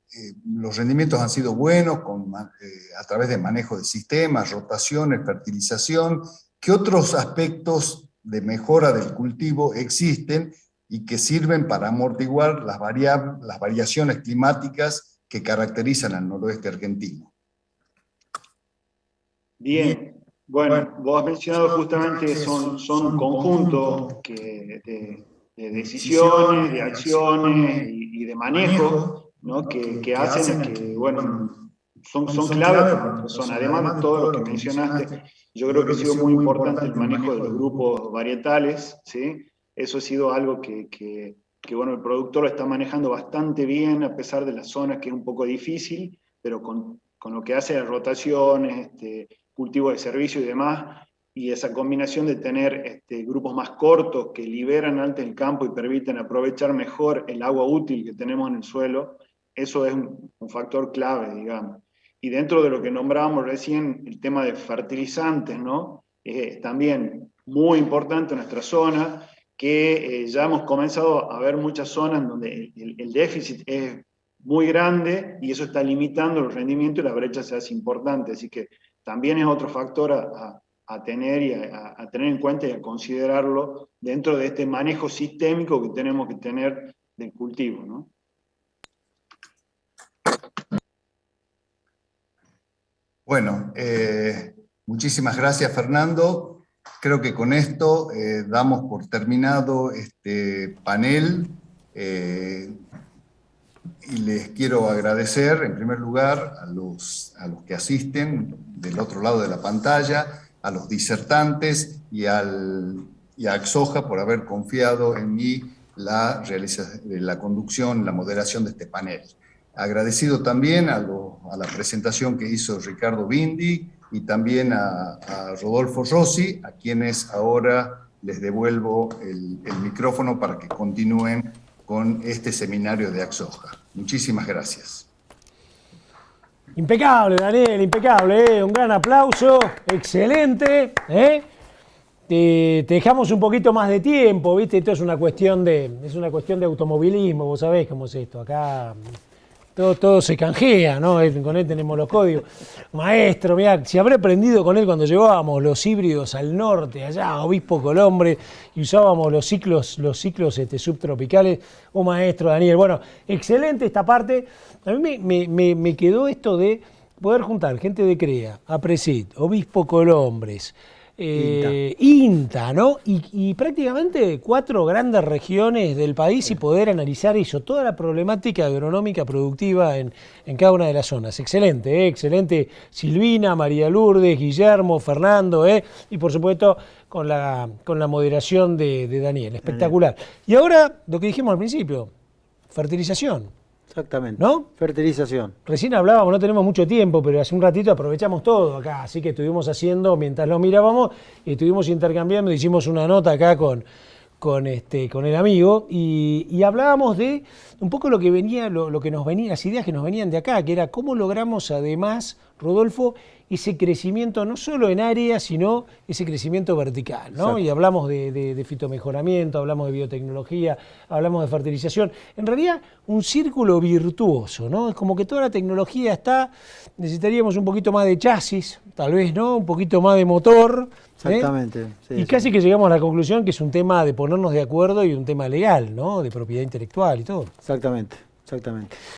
Speaker 2: los rendimientos han sido buenos a través de manejo de sistemas, rotaciones, fertilización. ¿Qué otros aspectos de mejora del cultivo existen y que sirven para amortiguar las variaciones climáticas que caracterizan al noroeste argentino?
Speaker 6: Bien, bueno, vos has mencionado justamente son un conjunto de decisiones, de acciones y de manejo, ¿no? que hacen que, bueno, son claves para nuestra zona. Además de todo lo que mencionaste, yo creo que ha sido muy importante el manejo de los grupos varietales, ¿sí? Eso ha sido algo que bueno, el productor lo está manejando bastante bien, a pesar de las zonas que es un poco difícil, pero con lo que hace las rotaciones, cultivo de servicio y demás, y esa combinación de tener grupos más cortos que liberan antes el campo y permiten aprovechar mejor el agua útil que tenemos en el suelo, eso es un factor clave, digamos. Y dentro de lo que nombrábamos recién, el tema de fertilizantes, ¿no? Es también muy importante en nuestra zona, que ya hemos comenzado a ver muchas zonas donde el déficit es muy grande y eso está limitando el rendimiento y la brecha se hace importante, así que también es otro factor a tener y a tener en cuenta y a considerarlo dentro de este manejo sistémico que tenemos que tener del cultivo, ¿no?
Speaker 2: Bueno, muchísimas gracias, Fernando. Creo que con esto damos por terminado este panel. Y les quiero agradecer, en primer lugar, a los que asisten del otro lado de la pantalla, a los disertantes y a Axoja por haber confiado en mí la conducción, la moderación de este panel. Agradecido también a la presentación que hizo Ricardo Bindi y también a Rodolfo Rossi, a quienes ahora les devuelvo el micrófono para que continúen con este seminario de Axoja. Muchísimas gracias.
Speaker 1: Impecable, Daniel, impecable, un gran aplauso, excelente. Te dejamos un poquito más de tiempo, ¿viste? Esto es una cuestión de automovilismo, vos sabés cómo es esto. Acá todo se canjea, ¿no? Con él tenemos los códigos. Maestro, mirá, si habré aprendido con él cuando llevábamos los híbridos al norte, allá a Obispo Colombre, y usábamos los ciclos subtropicales. Maestro Daniel, bueno, excelente esta parte. A mí me quedó esto de poder juntar gente de CREA, APRESID, Obispo Colombres, INTA, ¿no? Y prácticamente 4 grandes regiones del país y poder analizar eso, toda la problemática agronómica productiva en cada una de las zonas. Excelente, excelente Silvina, María Lourdes, Guillermo, Fernando, y por supuesto con la moderación de Daniel. Espectacular. Y ahora, lo que dijimos al principio, fertilización.
Speaker 7: Exactamente.
Speaker 1: ¿No?
Speaker 7: Fertilización.
Speaker 1: Recién hablábamos, no tenemos mucho tiempo, pero hace un ratito aprovechamos todo acá, así que estuvimos haciendo, mientras lo mirábamos, estuvimos intercambiando, hicimos una nota acá con el amigo y hablábamos de un poco lo que venía, lo que nos venía, las ideas que nos venían de acá, que era cómo logramos además, Rodolfo, ese crecimiento no solo en área, sino ese crecimiento vertical, ¿no? Exacto. Y hablamos de fitomejoramiento, hablamos de biotecnología, hablamos de fertilización. En realidad, un círculo virtuoso, ¿no? Es como que toda la tecnología está, necesitaríamos un poquito más de chasis, tal vez, ¿no? Un poquito más de motor.
Speaker 7: Exactamente. Sí,
Speaker 1: y casi que llegamos a la conclusión que es un tema de ponernos de acuerdo y un tema legal, ¿no? De propiedad intelectual y todo.
Speaker 7: Exactamente, exactamente.